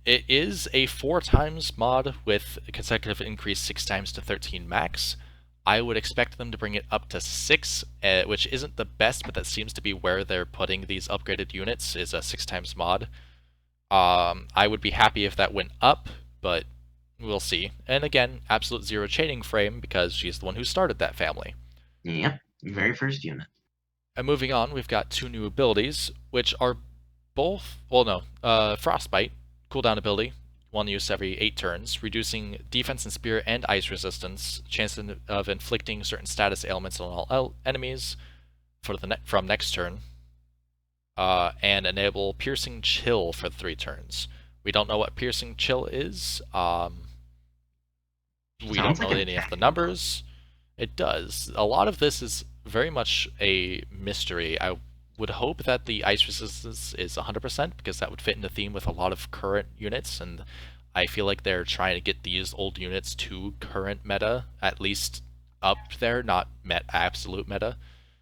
It is a 4 times mod with a consecutive increase 6 times to 13 max. I would expect them to bring it up to 6, which isn't the best, but that seems to be where they're putting these upgraded units, is a 6 times mod. I would be happy if that went up, but we'll see. And again, Absolute 0 chaining frame, because she's the one who started that family.
Yep, very first unit.
And moving on, we've got 2 new abilities, which are both, Frostbite, cooldown ability, 1 use every 8 turns, reducing defense and spirit and ice resistance, chance of inflicting certain status ailments on all enemies from next turn, and enable piercing chill for 3 turns. We don't know what piercing chill is. We don't know any of the numbers. It does. A lot of this is very much a mystery. I would hope that the ice resistance is 100%, because that would fit in the theme with a lot of current units, and I feel like they're trying to get these old units to current meta, at least up there, not absolute meta.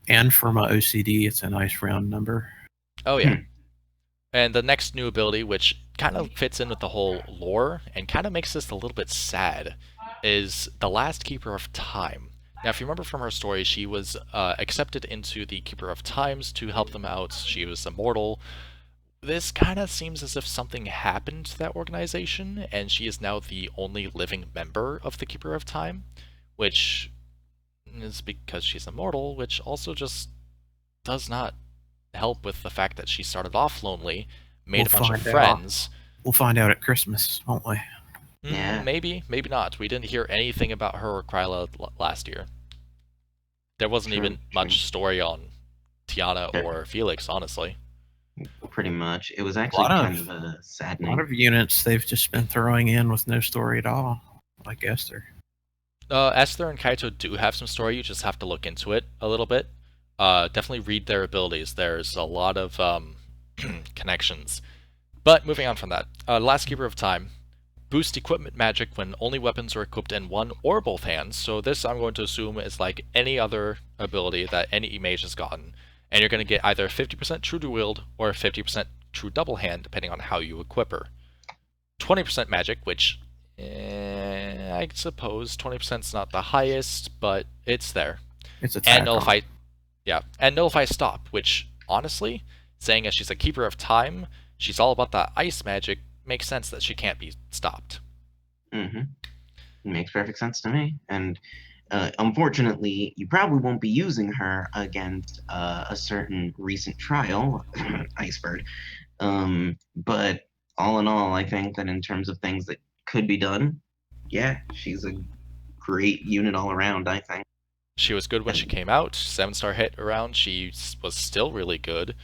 And for my OCD, it's a nice round number.
Oh yeah. And the next new ability, which kind of fits in with the whole lore, and kind of makes this a little bit sad, is the Last Keeper of Time. Now, if you remember from her story, she was accepted into the Keeper of Times to help them out. She was immortal. This kind of seems as if something happened to that organization, and she is now the only living member of the Keeper of Time, which is because she's immortal, which also just does not help with the fact that she started off lonely, made a bunch of friends.
We'll find out at Christmas, won't we?
Yeah.
Maybe not. We didn't hear anything about her or Kryla last year. There wasn't even much story on Tiana or Felix, honestly.
Pretty much. It was actually kind of a sad
A lot of units they've just been throwing in with no story at all. like Esther.
Esther and Kaito do have some story. You just have to look into it a little bit. Definitely read their abilities. There's a lot of connections. But moving on from that, Last Keeper of Time. Boost equipment magic when only weapons are equipped in one or both hands. So this I'm going to assume is like any other ability that any mage has gotten. And you're going to get either 50% true dual wield or 50% true double hand, depending on how you equip her. 20% magic, which I suppose 20% is not the highest, but it's there.
It's a
And
tack
nullify,
on.
yeah, and nullify stop, which honestly, saying as she's a keeper of time, she's all about that ice magic, makes sense that she can't be stopped.
Mm-hmm. Makes perfect sense to me. And unfortunately, you probably won't be using her against a certain recent trial, Icebird. But all in all, I think that in terms of things that could be done, yeah, she's a great unit all around, I think.
She was good when she came out, 7-star hit around, she was still really good,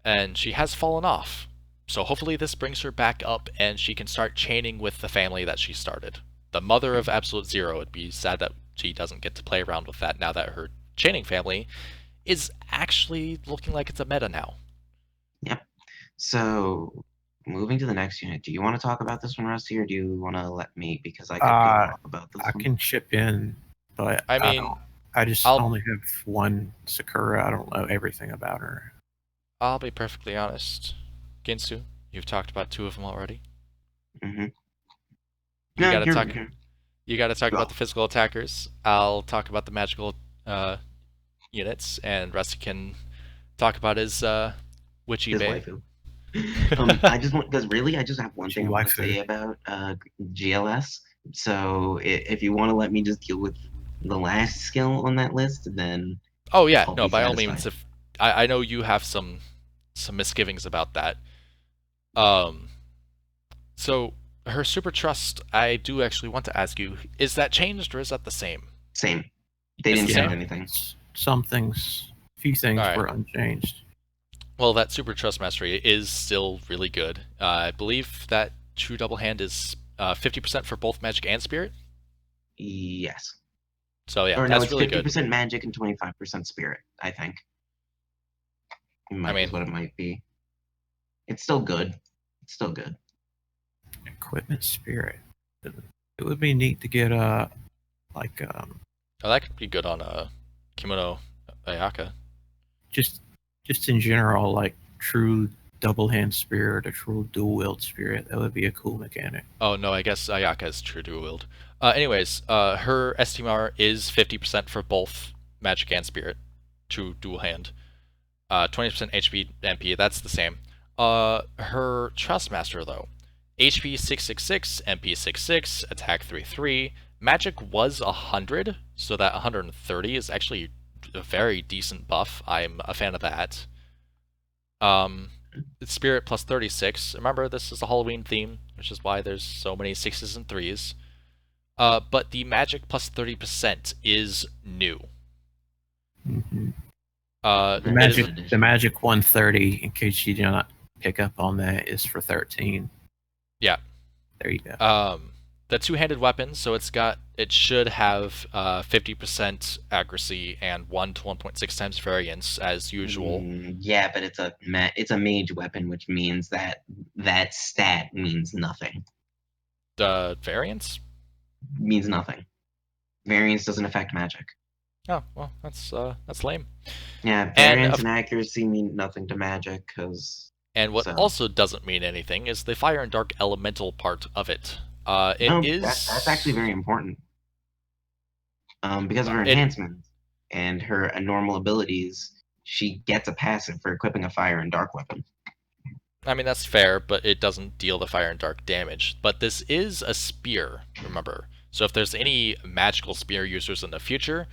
and she has fallen off. So hopefully this brings her back up and she can start chaining with the family that she started. The mother of Absolute Zero. It'd be sad that she doesn't get to play around with that now that her chaining family is actually looking like it's a meta now.
Yep. So, moving to the next unit, do you want to talk about this one, Rusty, or do you want to let me? Because I could go off about this
I
one.
can chip in, but
I mean,
I just
I'll-
only have one Sakura. I don't know everything about her.
I'll be perfectly honest. Ginsu, you've talked about 2 of them already.
Mm-hmm.
You
No,
gotta
you're,
talk.
you're-
You gotta talk
Go.
about the physical attackers. I'll talk about the magical units, and Rusty can talk about his witchy
his
bay.
waifu. I just want, because really, I just have one thing I want to
Waifu.
say about GLS. So if you want to let me just deal with the last skill on that list, then
Oh yeah,
I'll
no,
be
by all
satisfied.
means. If I know you have some misgivings about that. So her super trust, I do actually want to ask you: is that changed or is that the same?
Same. They
It's
didn't
the
change
same?
anything.
Some things, few things
Alright.
were unchanged.
Well, that super trust mastery is still really good. I believe that true double hand is 50% for both magic and spirit.
Yes.
So yeah,
Or no,
that's
it's
really
50%
good.
magic and 25% spirit, I think.
I
Is
mean,
what it might be. It's still good. It's still good.
Equipment spirit. It would be neat to get like
oh, that could be good on Kimono Ayaka.
just in general, like true double hand spirit, a true dual wield spirit. That would be a cool mechanic.
Oh no, I guess Ayaka is true dual wield. Anyways, her STMR is 50% for both magic and spirit, true dual hand. 20% HP MP, that's the same. Her Trust Master though, HP 666, MP 66, attack 33. Magic was 100, so that 130 is actually a very decent buff. I'm a fan of that. Spirit plus 36. Remember, this is a Halloween theme, which is why there's so many 6s and 3s. But the magic plus 30% is new.
Mm-hmm.
The
The magic 130, in case you do not pick up on that, is for 13.
Yeah.
There you go.
The two-handed weapon, so it should have 50% accuracy and 1 to 1.6 times variance as usual.
Yeah, but it's a mage weapon, which means that stat means nothing.
The variance?
Means nothing. Variance doesn't affect magic.
Oh well, that's lame.
Yeah, variance and accuracy mean nothing to magic because.
And what also doesn't mean anything is the fire and dark elemental part of it.
That's actually very important. Because of her enhancements and her normal abilities, she gets a passive for equipping a fire and dark weapon.
I mean, that's fair, but it doesn't deal the fire and dark damage. But this is a spear, remember. So if there's any magical spear users in the future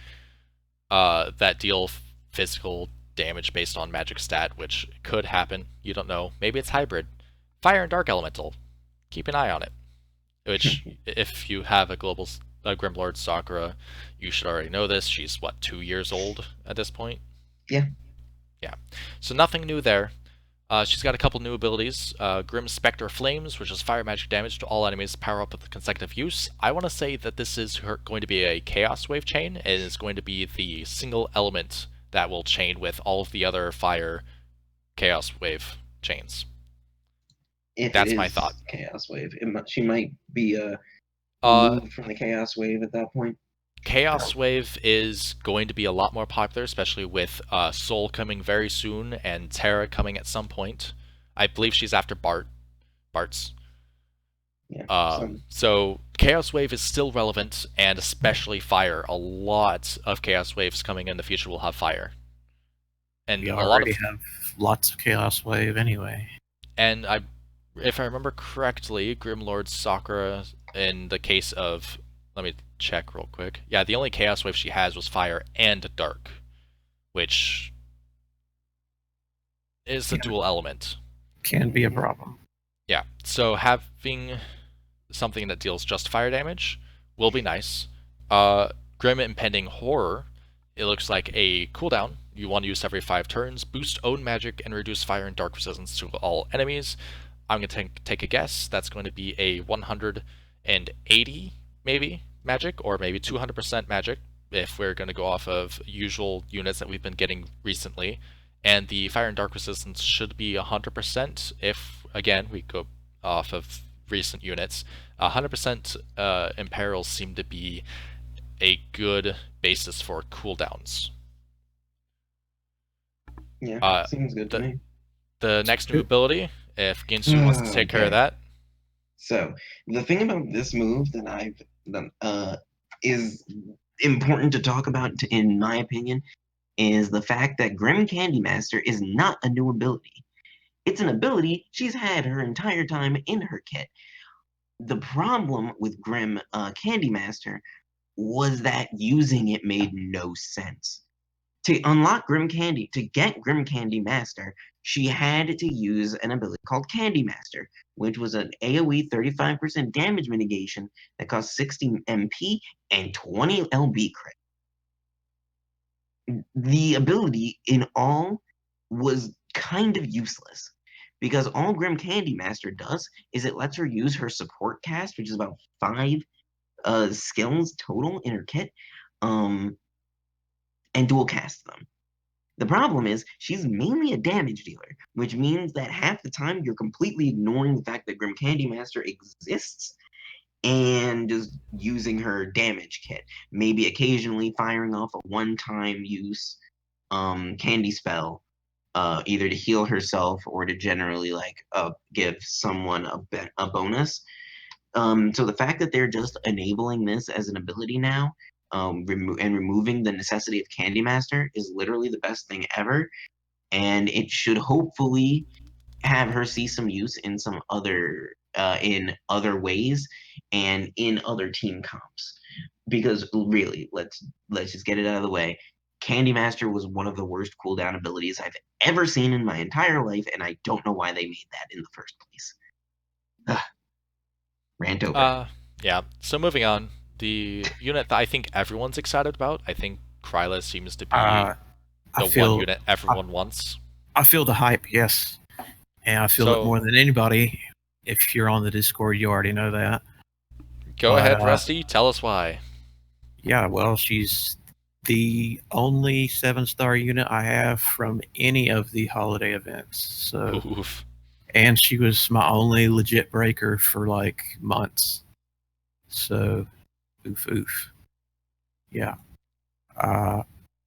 that deal physical damage based on magic stat, which could happen, you don't know. Maybe it's hybrid. Fire and dark elemental. Keep an eye on it. Which, if you have a Grimlord Sakura, you should already know this. She's, what, 2 years old at this point?
Yeah.
Yeah. So nothing new there. She's got a couple new abilities. Grim Spectre Flames, which is fire magic damage to all enemies power up with consecutive use. I want to say that this is going to be a Chaos Wave chain, and is going to be the single element that will chain with all of the other fire Chaos Wave chains.
If it
That's my
is
thought.
Chaos Wave, she might be
Uh,
removed from the Chaos Wave at that point.
Chaos Wave is going to be a lot more popular, especially with Soul coming very soon and Terra coming at some point. I believe she's after Bart's.
Yeah.
So Chaos Wave is still relevant, and especially Fire. A lot of Chaos Waves coming in the future will have Fire. And
We
a lot
already
of,
have lots of Chaos Wave anyway.
and if I remember correctly, Grimlord Sakura, in the case of, let me check real quick. Yeah, the only Chaos Wave she has was Fire and Dark, which is a dual element.
Can be a problem.
Yeah, so having something that deals just fire damage will be nice. Grim Impending Horror, it looks like a cooldown. You want to use every 5 turns, boost own magic, and reduce fire and dark resistance to all enemies. I'm going to take a guess. That's going to be a 180, maybe, magic, or maybe 200% magic, if we're going to go off of usual units that we've been getting recently. And the fire and dark resistance should be 100% if, again, we go off of recent units. 100% imperils seem to be a good basis for cooldowns.
Yeah, seems good to me.
The next new ability, if Ginsu wants to take care of that.
So the thing about this move that is important to talk about, in my opinion, is the fact that Grim Candy Master is not a new ability. It's an ability she's had her entire time in her kit. The problem with Grim Candy Master was that using it made no sense. To unlock Grim Candy, to get Grim Candy Master, she had to use an ability called Candy Master, which was an AoE 35% damage mitigation that cost 60 MP and 20 LB crit. The ability in all was kind of useless because all Grim Candy Master does is it lets her use her support cast, which is about 5 skills total in her kit, and dual cast them. The problem is she's mainly a damage dealer, which means that half the time you're completely ignoring the fact that Grim Candy Master exists and just using her damage kit. Maybe occasionally firing off a one-time use candy spell, either to heal herself or to generally give someone a bonus. So the fact that they're just enabling this as an ability now, and removing the necessity of Candy Master is literally the best thing ever, and it should hopefully have her see some use in some other in other ways and in other team comps. Because really, let's just get it out of the way. Candy Master was one of the worst cooldown abilities I've ever seen in my entire life, and I don't know why they made that in the first place. Rant over.
Yeah, so moving on. The unit that I think everyone's excited about, I think Kryla seems to be one unit everyone wants.
I feel the hype, yes. And I feel it more than anybody. If you're on the Discord, you already know that.
Go ahead, Rusty. Tell us why.
Yeah, well, she's the only 7-star unit I have from any of the holiday events. So,
oof.
And she was my only legit breaker for like months. So, oof. Yeah.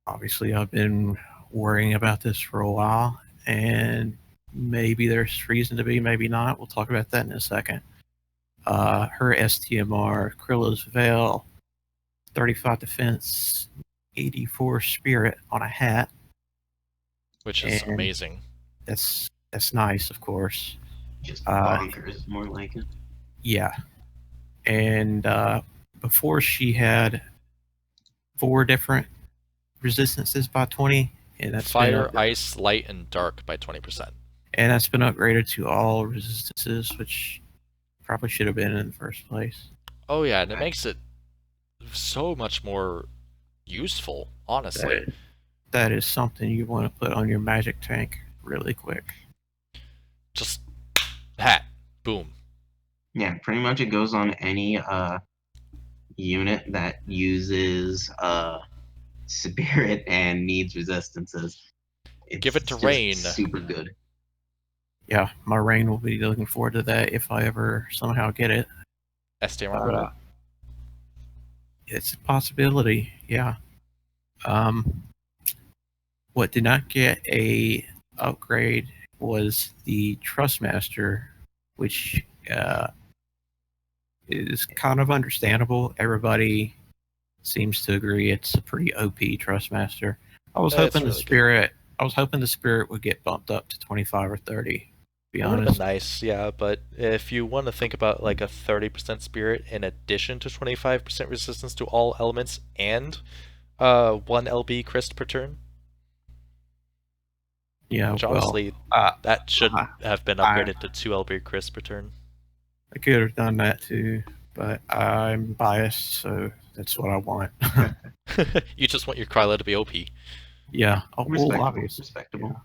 Obviously, I've been worrying about this for a while, and maybe there's reason to be, maybe not. We'll talk about that in a second. Her STMR, Krilla's Veil, 35 defense, 84 spirit on a hat.
Which is amazing.
That's nice, of course.
Just bonkers, more like it.
Yeah. And before she had 4 different resistances by 20, and that's
fire, ice, light, and dark by 20%.
And that's been upgraded to all resistances, which probably should have been in the first place.
Oh yeah, and it makes it so much more useful, honestly.
That is something you want to put on your magic tank really quick.
just hat, boom.
Yeah, pretty much it goes on any unit that uses spirit and needs resistances.
Give it to
It's just
Rain.
super good.
Yeah, my Rain will be looking forward to that if I ever somehow get it.
STMR.
It's a possibility, yeah. What did not get a upgrade was the Trustmaster, which is kind of understandable. Everybody seems to agree it's a pretty OP Trustmaster. I was
It's
hoping the
really good.
spirit. I was hoping the spirit would get bumped up to 25 or 30. To be
It would have
honest,
been nice, yeah, but if you want to think about like a 30% spirit in addition to 25% resistance to all elements and 1 LB crest per turn,
yeah.
which
Well,
honestly, that should have been
I
upgraded to 2 LB crest per turn.
could have done that too, but I'm biased, so that's what I want.
You just want your Kryla to be OP.
Yeah. Oh, well,
Respectable.
obviously.
Respectable.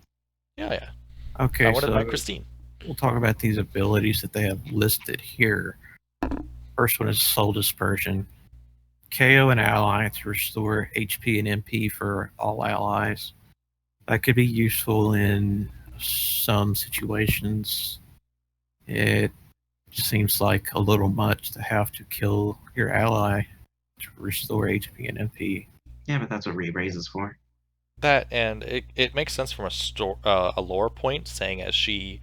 Yeah. I
Okay,
wanted my
so
Christine.
we'll talk about these abilities that they have listed here. First one is Soul Dispersion. KO an ally to restore HP and MP for all allies. That could be useful in some situations. It seems like a little much to have to kill your ally to restore HP and MP.
Yeah, but that's what re-raise is for.
That, and it makes sense from a lore point, saying as she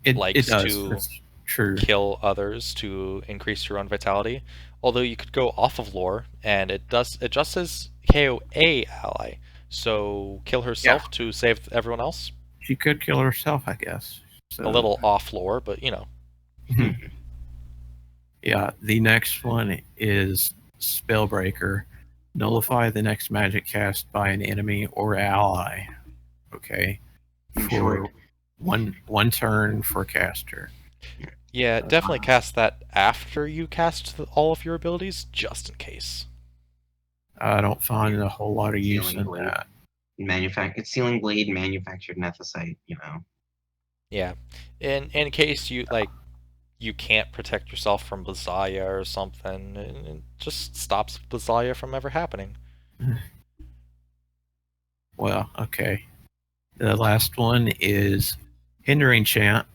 It
likes
does.
to
That's true.
kill others to increase your own vitality. Although you could go off of lore, and it just says KO a ally, so kill herself to save everyone else.
She could kill herself, I guess. So,
A little off lore, but you know.
Yeah, the next one is Spellbreaker. Nullify the next magic cast by an enemy or ally. Okay.
In
For
short.
one turn for caster.
Yeah, definitely cast that after you cast all of your abilities, just in case.
I don't find a whole lot of use
Sealing
in
Blade.
that.
It's Sealing Blade manufactured Nethicite, you know.
Yeah, in case you can't protect yourself from Blizaya or something, it just stops Blizaya from ever happening.
Well, okay. The last one is Hindering Chant.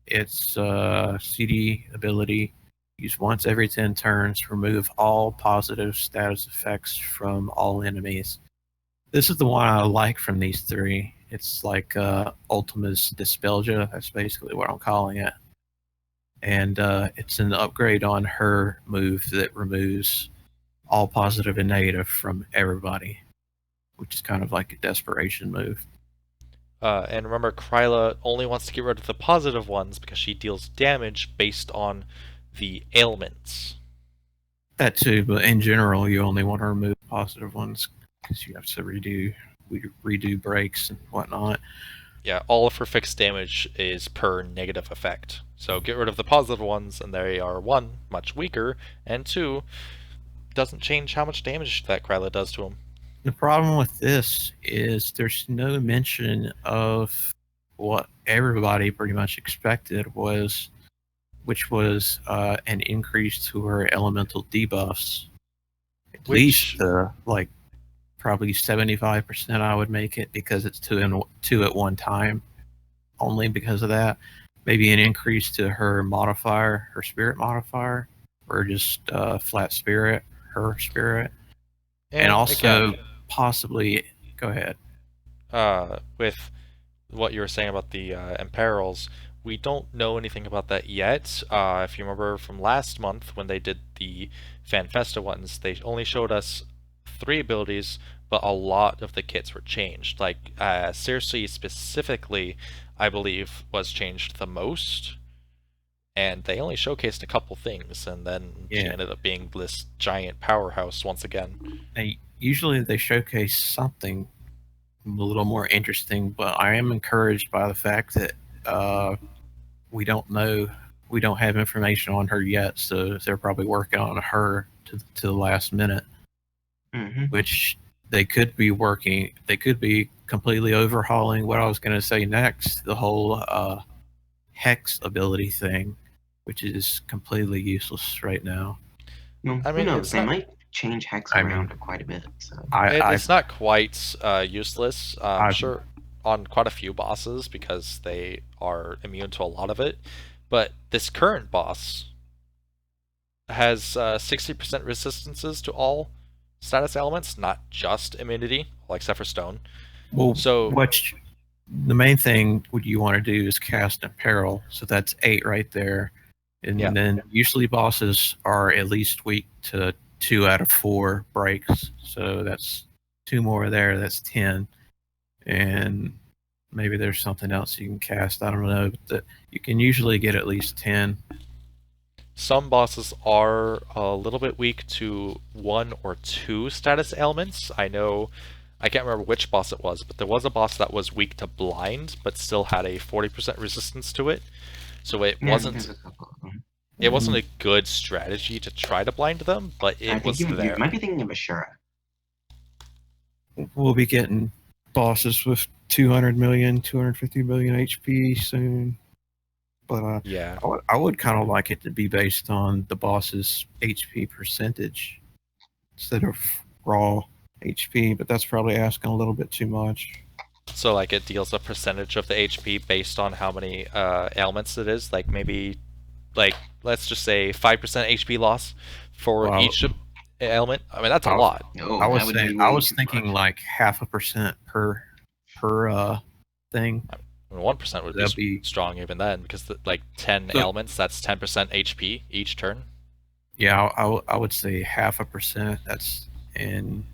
It's a CD ability. Use once every 10 turns. Remove all positive status effects from all enemies. This is the one I like from these three. It's like Ultima's Dispelgia. That's basically what I'm calling it. And it's an upgrade on her move that removes all positive and negative from everybody, which is kind of like a desperation move.
And remember, Kryla only wants to get rid of the positive ones because she deals damage based on the ailments.
That too, but in general, you only want to remove positive ones because you have to redo breaks and whatnot.
Yeah, all of her fixed damage is per negative effect. So get rid of the positive ones, and they are 1, much weaker, and 2, doesn't change how much damage that Kryla does to him.
The problem with this is there's no mention of what everybody pretty much expected which was an increase to her elemental debuffs. At least like probably 75% I would make it because it's two at one time. Only because of that. Maybe an increase to her modifier, her spirit modifier, or just flat spirit, her spirit. And also
again,
possibly, go ahead.
With what you were saying about the imperils, we don't know anything about that yet. If you remember from last month when they did the FanFesta ones, they only showed us 3 abilities, but a lot of the kits were changed. Like Circe specifically, I believe, was changed the most. And they only showcased a couple things, and then she ended up being this giant powerhouse once again.
Usually they showcase something a little more interesting, but I am encouraged by the fact that we don't know, we don't have information on her yet, so they're probably working on her to the last minute, which they could be completely overhauling what I was going to say next, the whole hex ability thing, which is completely useless right now.
Well,
I
who
mean,
knows?
it's
They
not.
might change Hex
I
around
mean,
quite a bit. So
It's not quite useless.
I've
Sure, on quite a few bosses because they are immune to a lot of it. But this current boss has 60% resistances to all status elements, not just immunity, like except for stone.
well,
So
the main thing what you want to do is cast Imperil, so that's 8 right there. And
Yeah.
then usually bosses are at least weak to 2 out of 4 breaks, so that's 2 more there, that's 10. And maybe there's something else you can cast, I don't know, but you can usually get at least 10.
some bosses are a little bit weak to 1 or 2 status ailments. I can't remember which boss it was, but there was a boss that was weak to blind, but still had a 40% resistance to it. So it
yeah,
wasn't
there's a couple of them.
it wasn't a good strategy to try to blind them, but
I
it
think
was
you
there.
might be thinking of Ashura.
We'll be getting bosses with 200 million, 250 million HP soon. But
Yeah.
I would kind of like it to be based on the boss's HP percentage instead of raw HP, but that's probably asking a little bit too much.
So like it deals a percentage of the HP based on how many ailments it is. Like maybe, like let's just say 5% HP loss for
Well,
each ailment. I mean that's a
I-
lot.
Oh,
I
that
was
would
saying,
be
I
way
was
too
thinking
much.
like 0.5% per thing.
I mean, 1% would
That'd
be
be
strong even then because like 10
So-
ailments, that's 10% HP each turn.
Yeah, I would say 0.5%. That's and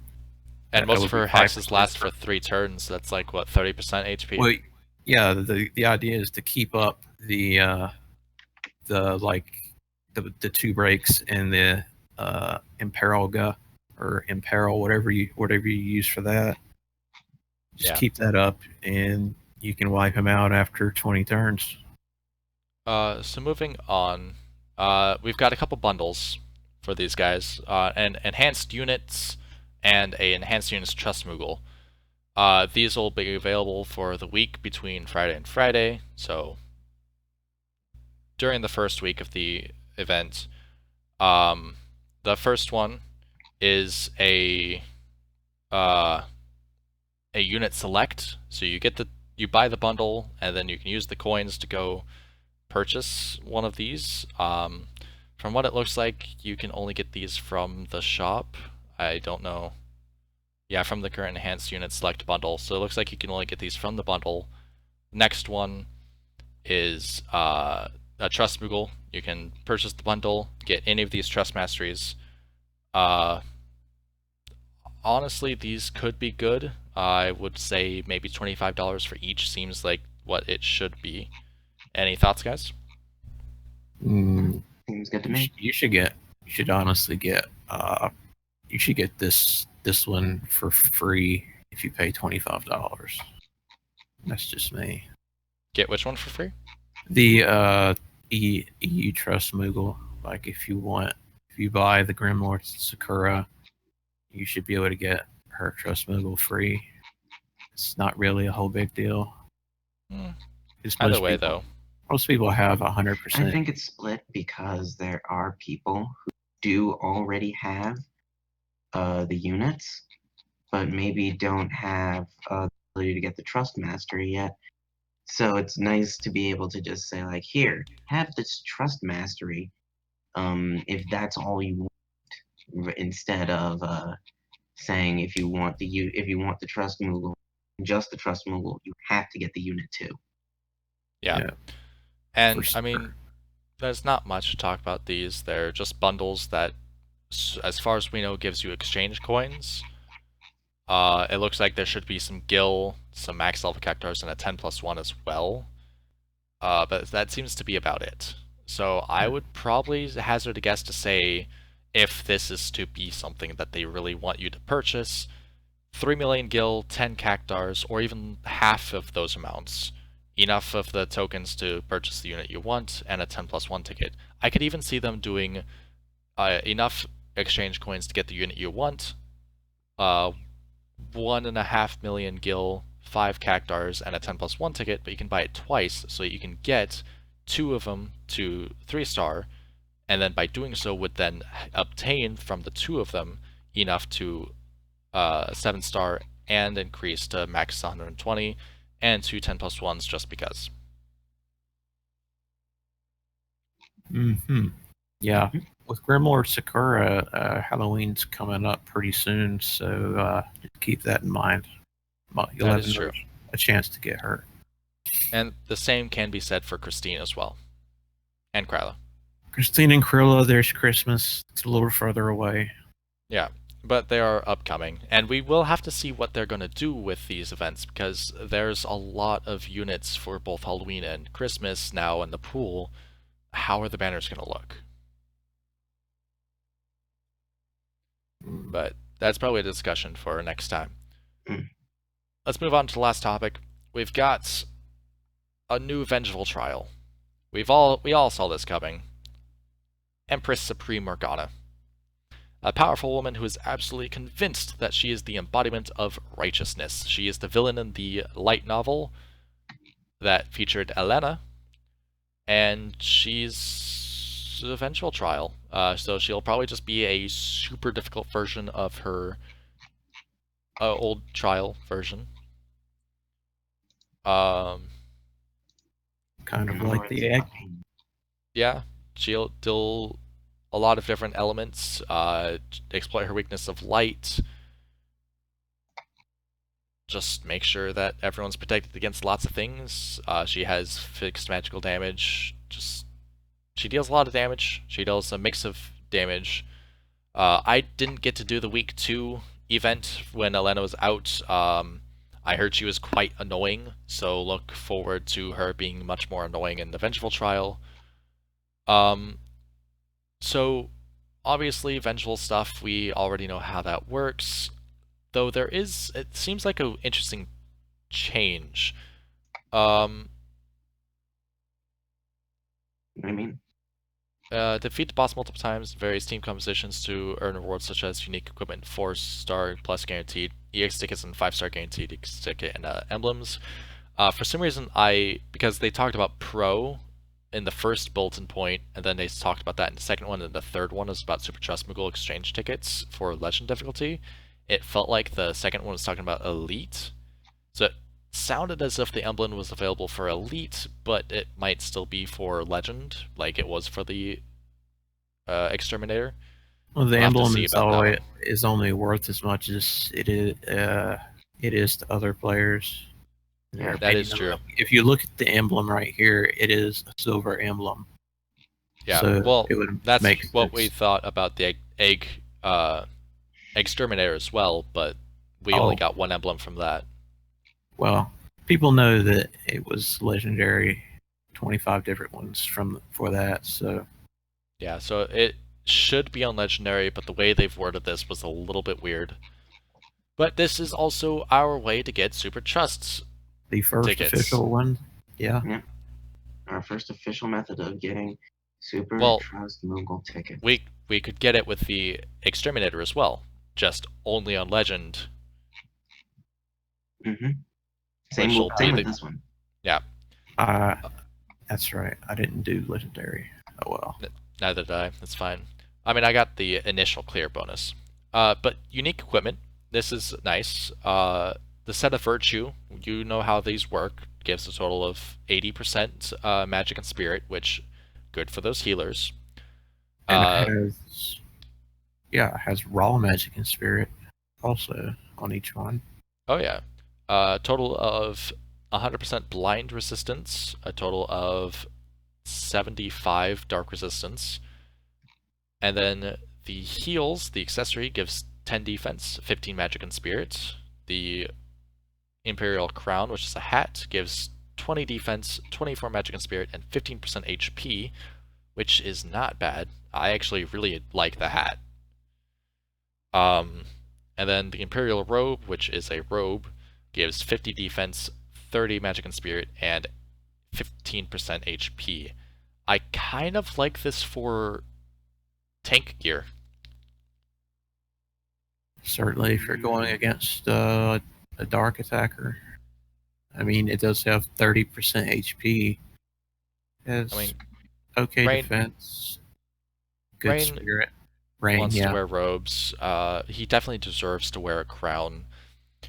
And
that
most
would
of
be
her
5%.
hexes last for 3 turns. So that's like what 30% HP.
Well, yeah. The idea is to keep up the like the 2 breaks and the Imperil or Imperil, whatever you use for that. Just
Yeah.
keep that up, and you can wipe him out after 20 turns.
So moving on, we've got a couple bundles for these guys, and enhanced units and a enhanced units trust Moogle. These will be available for the week between Friday and Friday. So during the first week of the event, the first one is a unit select. So you buy the bundle, and then you can use the coins to go purchase one of these. From what it looks like, you can only get these from the shop. I don't know. Yeah, from the current enhanced unit select bundle. So it looks like you can only get these from the bundle. Next one is a trust Moogle. You can purchase the bundle, get any of these trust masteries. Honestly, these could be good. I would say maybe $25 for each seems like what it should be. Any thoughts, guys?
Seems good to me.
You should honestly get you should get this one for free if you pay $25. That's just me.
Get which one for free?
The EU Trust Moogle. Like if you buy the Grimlord Sakura, you should be able to get her Trust Moogle free. It's not really a whole big deal.
Either way, though.
Most people have
I
100%.
think it's split because there are people who do already have the units, but maybe don't have the ability to get the trust mastery yet. So it's nice to be able to just say like, here, have this trust mastery. If that's all you want, instead of saying if you want the trust Moogle, just the trust Moogle, you have to get the unit too.
Yeah. And
For
I mean,
sure.
there's not much to talk about these. They're just bundles that, as far as we know, gives you exchange coins. It looks like there should be some Gil, some max level cactars, and a 10+1 as well. But that seems to be about it. So I would probably hazard a guess to say, if this is to be something that they really want you to purchase, 3 million Gil, 10 cactars, or even half of those amounts. Enough of the tokens to purchase the unit you want, and a 10+1 ticket. I could even see them doing enough exchange coins to get the unit you want, 1.5 million Gil, 5 cactars, and a 10+1 ticket, but you can buy it twice, so you can get 2 of them to 3-star, and then by doing so would then obtain from the 2 of them enough to 7-star and increase to max 120, and 2 10+1s just because.
Yeah, with Grimoire Sakura, Halloween's coming up pretty soon, so keep that in mind. You'll
That
have
is true.
a chance to get her.
And the same can be said for Christine as well. And Kryla.
Christine and Krilla, there's Christmas. It's a little further away.
Yeah, but they are upcoming. And we will have to see what they're going to do with these events, because there's a lot of units for both Halloween and Christmas now in the pool. How are the banners going to look? But that's probably a discussion for next time. Let's move on to the last topic. We've got a new vengeful trial. We all saw this coming. Empress Supreme Morgana. A powerful woman who is absolutely convinced that she is the embodiment of righteousness. She is the villain in the light novel that featured Elena, and she's a vengeful trial. So she'll probably just be a super difficult version of her old trial version.
Kind of like the egg.
Yeah, she'll do a lot of different elements, exploit her weakness of light, just make sure that everyone's protected against lots of things. She has fixed magical damage, she deals a lot of damage, she deals a mix of damage. I didn't get to do the week 2 event when Elena was out. I heard she was quite annoying, so look forward to her being much more annoying in the Vengeful Trial. So, obviously, vengeful stuff, we already know how that works. Though it seems like an interesting change.
I mean,
defeat the boss multiple times, various team compositions to earn rewards such as unique equipment, 4-star plus guaranteed, EX tickets and 5-star guaranteed EX ticket and emblems. For some reason, because they talked about Pro in the first bulletin point, and then they talked about that in the second one, and the third one is about Super Trust Moogle exchange tickets for Legend difficulty. It felt like the second one was talking about Elite. So it sounded as if the emblem was available for Elite, but it might still be for Legend, like it was for the Exterminator.
Well, the
We'll have to
emblem
see
is,
about that one.
is only worth as much as it is to other players.
Yeah,
that is true.
If you look at the emblem right here, it is a silver emblem.
Yeah,
So
well,
it would
that's
make
what we
sense.
thought about the Exterminator as well, but we only got one emblem from that.
Well, people know that it was legendary, 25 different ones for that, so...
Yeah, so it should be on Legendary, but the way they've worded this was a little bit weird. But this is also our way to get Super Trusts.
The first
tickets.
Official one? Yeah.
Our first official method of getting Super Trust Moogle tickets.
We could get it with the Exterminator as well, just only on Legend.
Same with this one.
Yeah.
That's right. I didn't do Legendary. Oh well.
Neither did I. That's fine. I mean, I got the initial clear bonus. But unique equipment. This is nice. The set of Virtue, you know how these work, gives a total of 80% magic and spirit, which good for those healers.
And it has raw magic and spirit also on each one.
Oh yeah. Total of 100% blind resistance, a total of 75 dark resistance, and then the heals, the accessory, gives 10 defense, 15 magic and spirit. The Imperial Crown, which is a hat, gives 20 defense, 24 magic and spirit, and 15% HP, which is not bad. I actually really like the hat. And then the Imperial Robe, which is a robe, gives 50 defense, 30 magic and spirit, and 15% HP. I kind of like this for tank gear.
Certainly, if you're going against a dark attacker. I mean, it does have 30% HP. Has
I mean,
okay
Rain
defense, good
Rain
spirit. Rain,
wants to
yeah.
wear robes. He definitely deserves to wear a crown,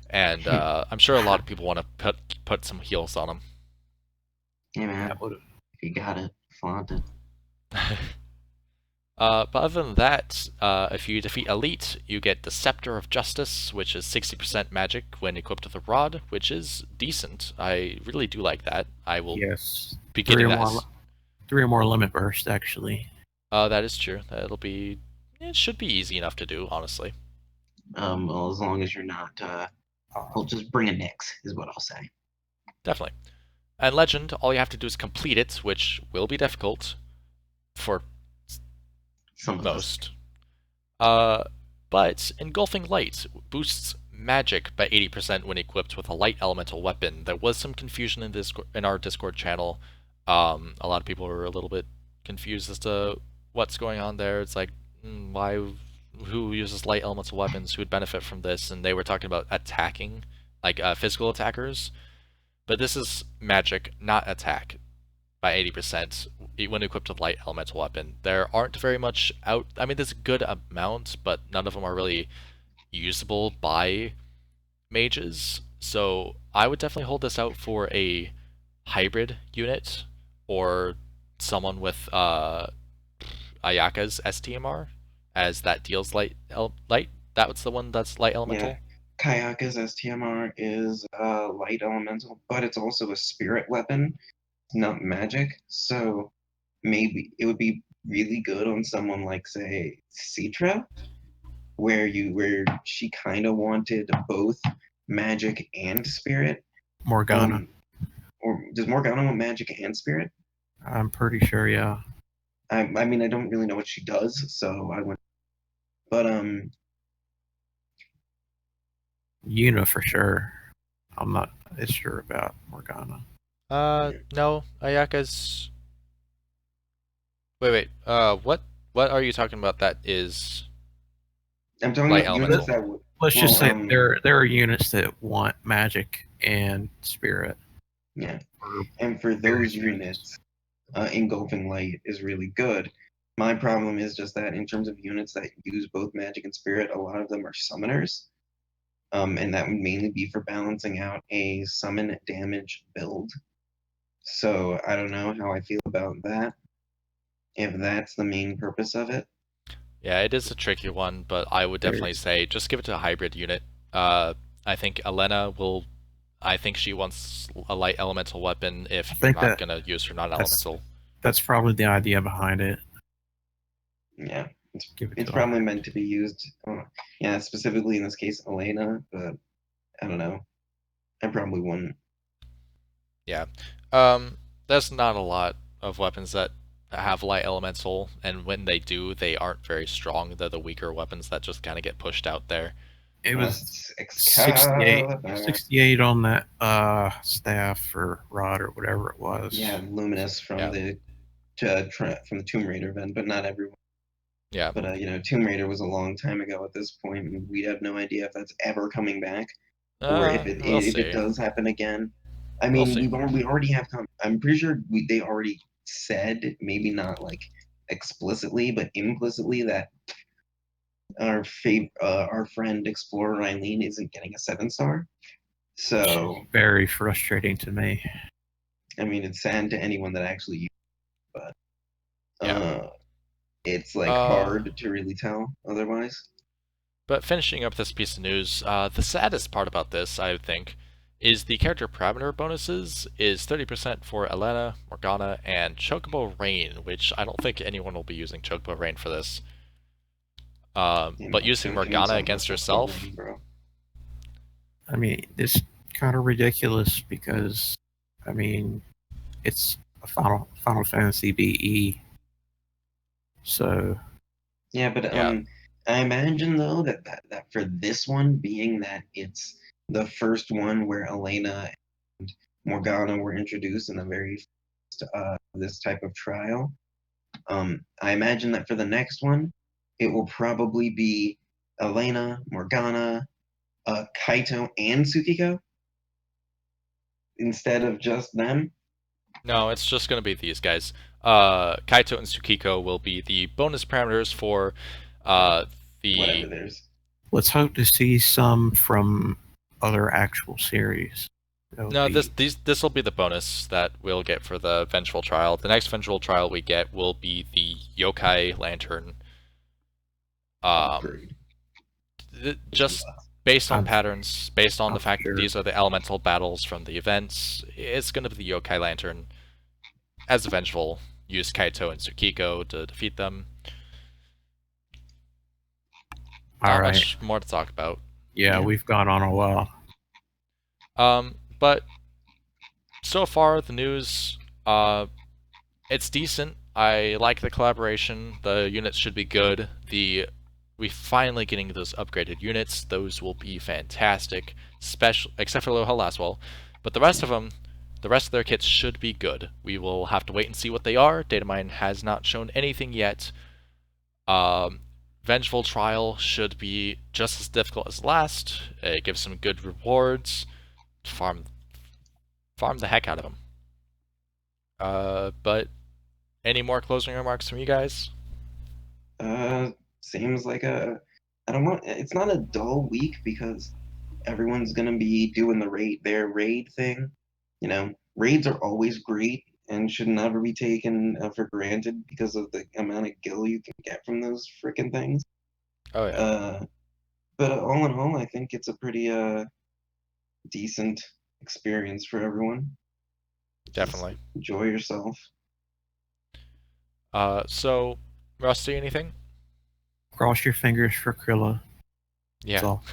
and I'm sure a lot of people want to put some heels on him.
Yeah, man.
That would
If you got it, flaunt it.
But other than that, if you defeat Elite, you get the Scepter of Justice, which is 60% magic when equipped with a rod, which is decent. I really do like that. I will
yes.
be
Three
getting
or
that.
more three or more limit burst actually.
That is true. That'll be. It should be easy enough to do, honestly.
Well, as long as you're not, well, just bring a Nyx, is what I'll say.
Definitely. And Legend, all you have to do is complete it, which will be difficult for
Some of us.
most. Uh, but Engulfing Light boosts magic by 80% when equipped with a light elemental weapon. There was some confusion in our Discord channel. A lot of people were a little bit confused as to what's going on there. It's like, why? Who uses light elemental weapons? Who would benefit from this? And they were talking about attacking, like physical attackers. But this is magic, not attack, by 80% when equipped with light elemental weapon. There aren't very much out. I mean, there's a good amount, but none of them are really usable by mages. So I would definitely hold this out for a hybrid unit or someone with Ayaka's STMR, as that deals light. That was the one that's light
Yeah.
elemental.
Kayaka's STMR is light elemental, but it's also a spirit weapon, not magic. So maybe it would be really good on someone like, say, Citra, where she kind of wanted both magic and spirit.
Morgana.
Or does Morgana want magic and spirit?
I'm pretty sure, yeah.
I mean, I don't really know what she does, so I wouldn't. But
Yuna for sure. I'm not as sure about Morgana.
No, Ayaka's. Wait. What are you talking about? That is
I'm talking
light
about units
elemental.
that would.
Let's just
Well,
say there are units that want magic and spirit.
Yeah,
Or
and for
various
those units, engulfing light is really good. My problem is just that in terms of units that use both magic and spirit, a lot of them are summoners. And that would mainly be for balancing out a summon damage build. So I don't know how I feel about that. If that's the main purpose of it.
Yeah, it is a tricky one, but I would definitely say just give it to a hybrid unit. I think Elena will. I think she wants a light elemental weapon
I
if you're
think
not gonna use her
that's
non-elemental.
that's probably the idea behind it.
Yeah,
Give it
it's
to
probably
her.
meant to be used. Yeah, specifically in this case, Elena. But I don't know. I probably wouldn't.
Yeah. There's not a lot of weapons that have light elemental, and when they do, they aren't very strong. They're the weaker weapons that just kind of get pushed out there.
It was
Excalibur.
68 on that staff or rod or whatever it was.
Yeah, Luminous from
Yeah.
from the Tomb Raider event, but not everyone.
Yeah.
But Tomb Raider was a long time ago at this point, and we'd have no idea if that's ever coming back, or if
We'll
if it
see.
does happen again. I
We'll
mean,
see.
we already have. I'm pretty sure they already said, maybe not like explicitly, but implicitly, that our friend Explorer Eileen isn't getting a 7-star. So
Very frustrating to me.
I mean, it's sad to anyone that actually used it, but
Yeah.
it's like hard to really tell otherwise.
But finishing up this piece of news, the saddest part about this, I think, is the character parameter bonuses is 30% for Elena, Morgana, and Chocobo Rain, which I don't think anyone will be using Chocobo Rain for this. But using Morgana against herself,
bro.
I mean, it's kind of ridiculous because, I mean, it's a Final Fantasy BE. So
Yeah, but
yeah,
I imagine though that for this one, being that it's the first one where Elena and Morgana were introduced in the very first this type of trial, I imagine that for the next one, it will probably be Elena, Morgana, Kaito, and Tsukiko instead of just them.
No, it's just going to be these guys. Kaito and Tsukiko will be the bonus parameters for
Whatever
the.
there's.
Let's hope to see some from other actual series. That would
No,
be
this will be the bonus that we'll get for the Vengeful Trial. The next Vengeful Trial we get will be the Yokai Lantern.
Upgrade.
Just based on
I'm-
patterns, based on the
I'm
fact that
sure.
these are the elemental battles from the events, it's going to be the Yokai Lantern. As the Vengeful, use Kaito and Tsukiko to defeat them.
all
Not
right.
much more to talk about.
Yeah,
Yeah.
we've gone on a while.
But so far the news, it's decent. I like the collaboration. The units should be good. We finally getting those upgraded units. Those will be fantastic. Special, except for Loha Laswell, but the rest of them, the rest of their kits should be good. We will have to wait and see what they are. Datamine has not shown anything yet. Vengeful Trial should be just as difficult as last. It gives some good rewards. Farm the heck out of them. But any more closing remarks from you guys?
Seems like I don't want. It's not a dull week because everyone's gonna be doing their raid thing. Raids are always great and should never be taken for granted because of the amount of gil you can get from those freaking things.
Oh yeah,
Uh, but all in all, I think it's a pretty decent experience for everyone. Just
definitely.
enjoy yourself.
So Rusty, anything?
Cross your fingers for Krilla. That's
Yeah.
all.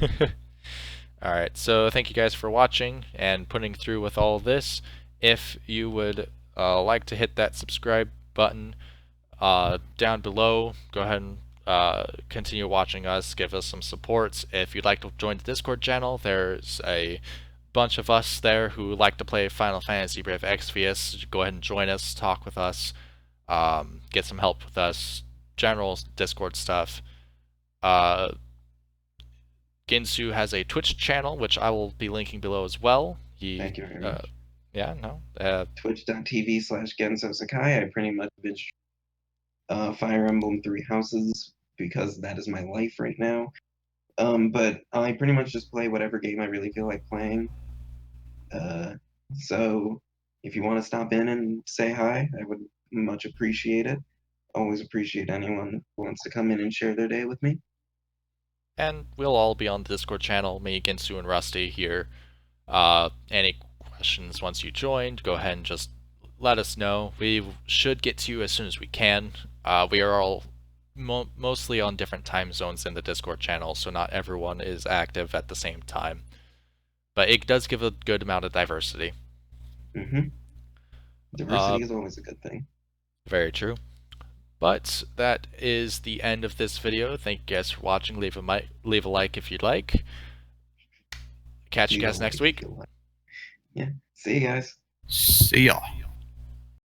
All right. So thank you guys for watching and putting through with all this. If you would like to hit that subscribe button down below, go ahead and continue watching us. Give us some supports. If you'd like to join the Discord channel, there's a bunch of us there who like to play Final Fantasy Brave Exvius. Go ahead and join us, talk with us, get some help with us, general Discord stuff. Ginsu has a Twitch channel, which I will be linking below as well.
Thank you very much.
Yeah, no.
Twitch.tv/Genso Sakai. I pretty much binge Fire Emblem Three Houses because that is my life right now. But I pretty much just play whatever game I really feel like playing. So if you want to stop in and say hi, I would much appreciate it. Always appreciate anyone who wants to come in and share their day with me.
And we'll all be on the Discord channel, me, Ginsu, and Rusty here. Any questions once you joined, go ahead and just let us know. We should get to you as soon as we can. We are all mostly on different time zones in the Discord channel, so not everyone is active at the same time. But it does give a good amount of diversity.
Diversity is always a good thing.
Very true. But that is the end of this video. Thank you guys for watching. Leave a like if you'd like. Catch you guys next week.
Yeah. See you guys.
See y'all.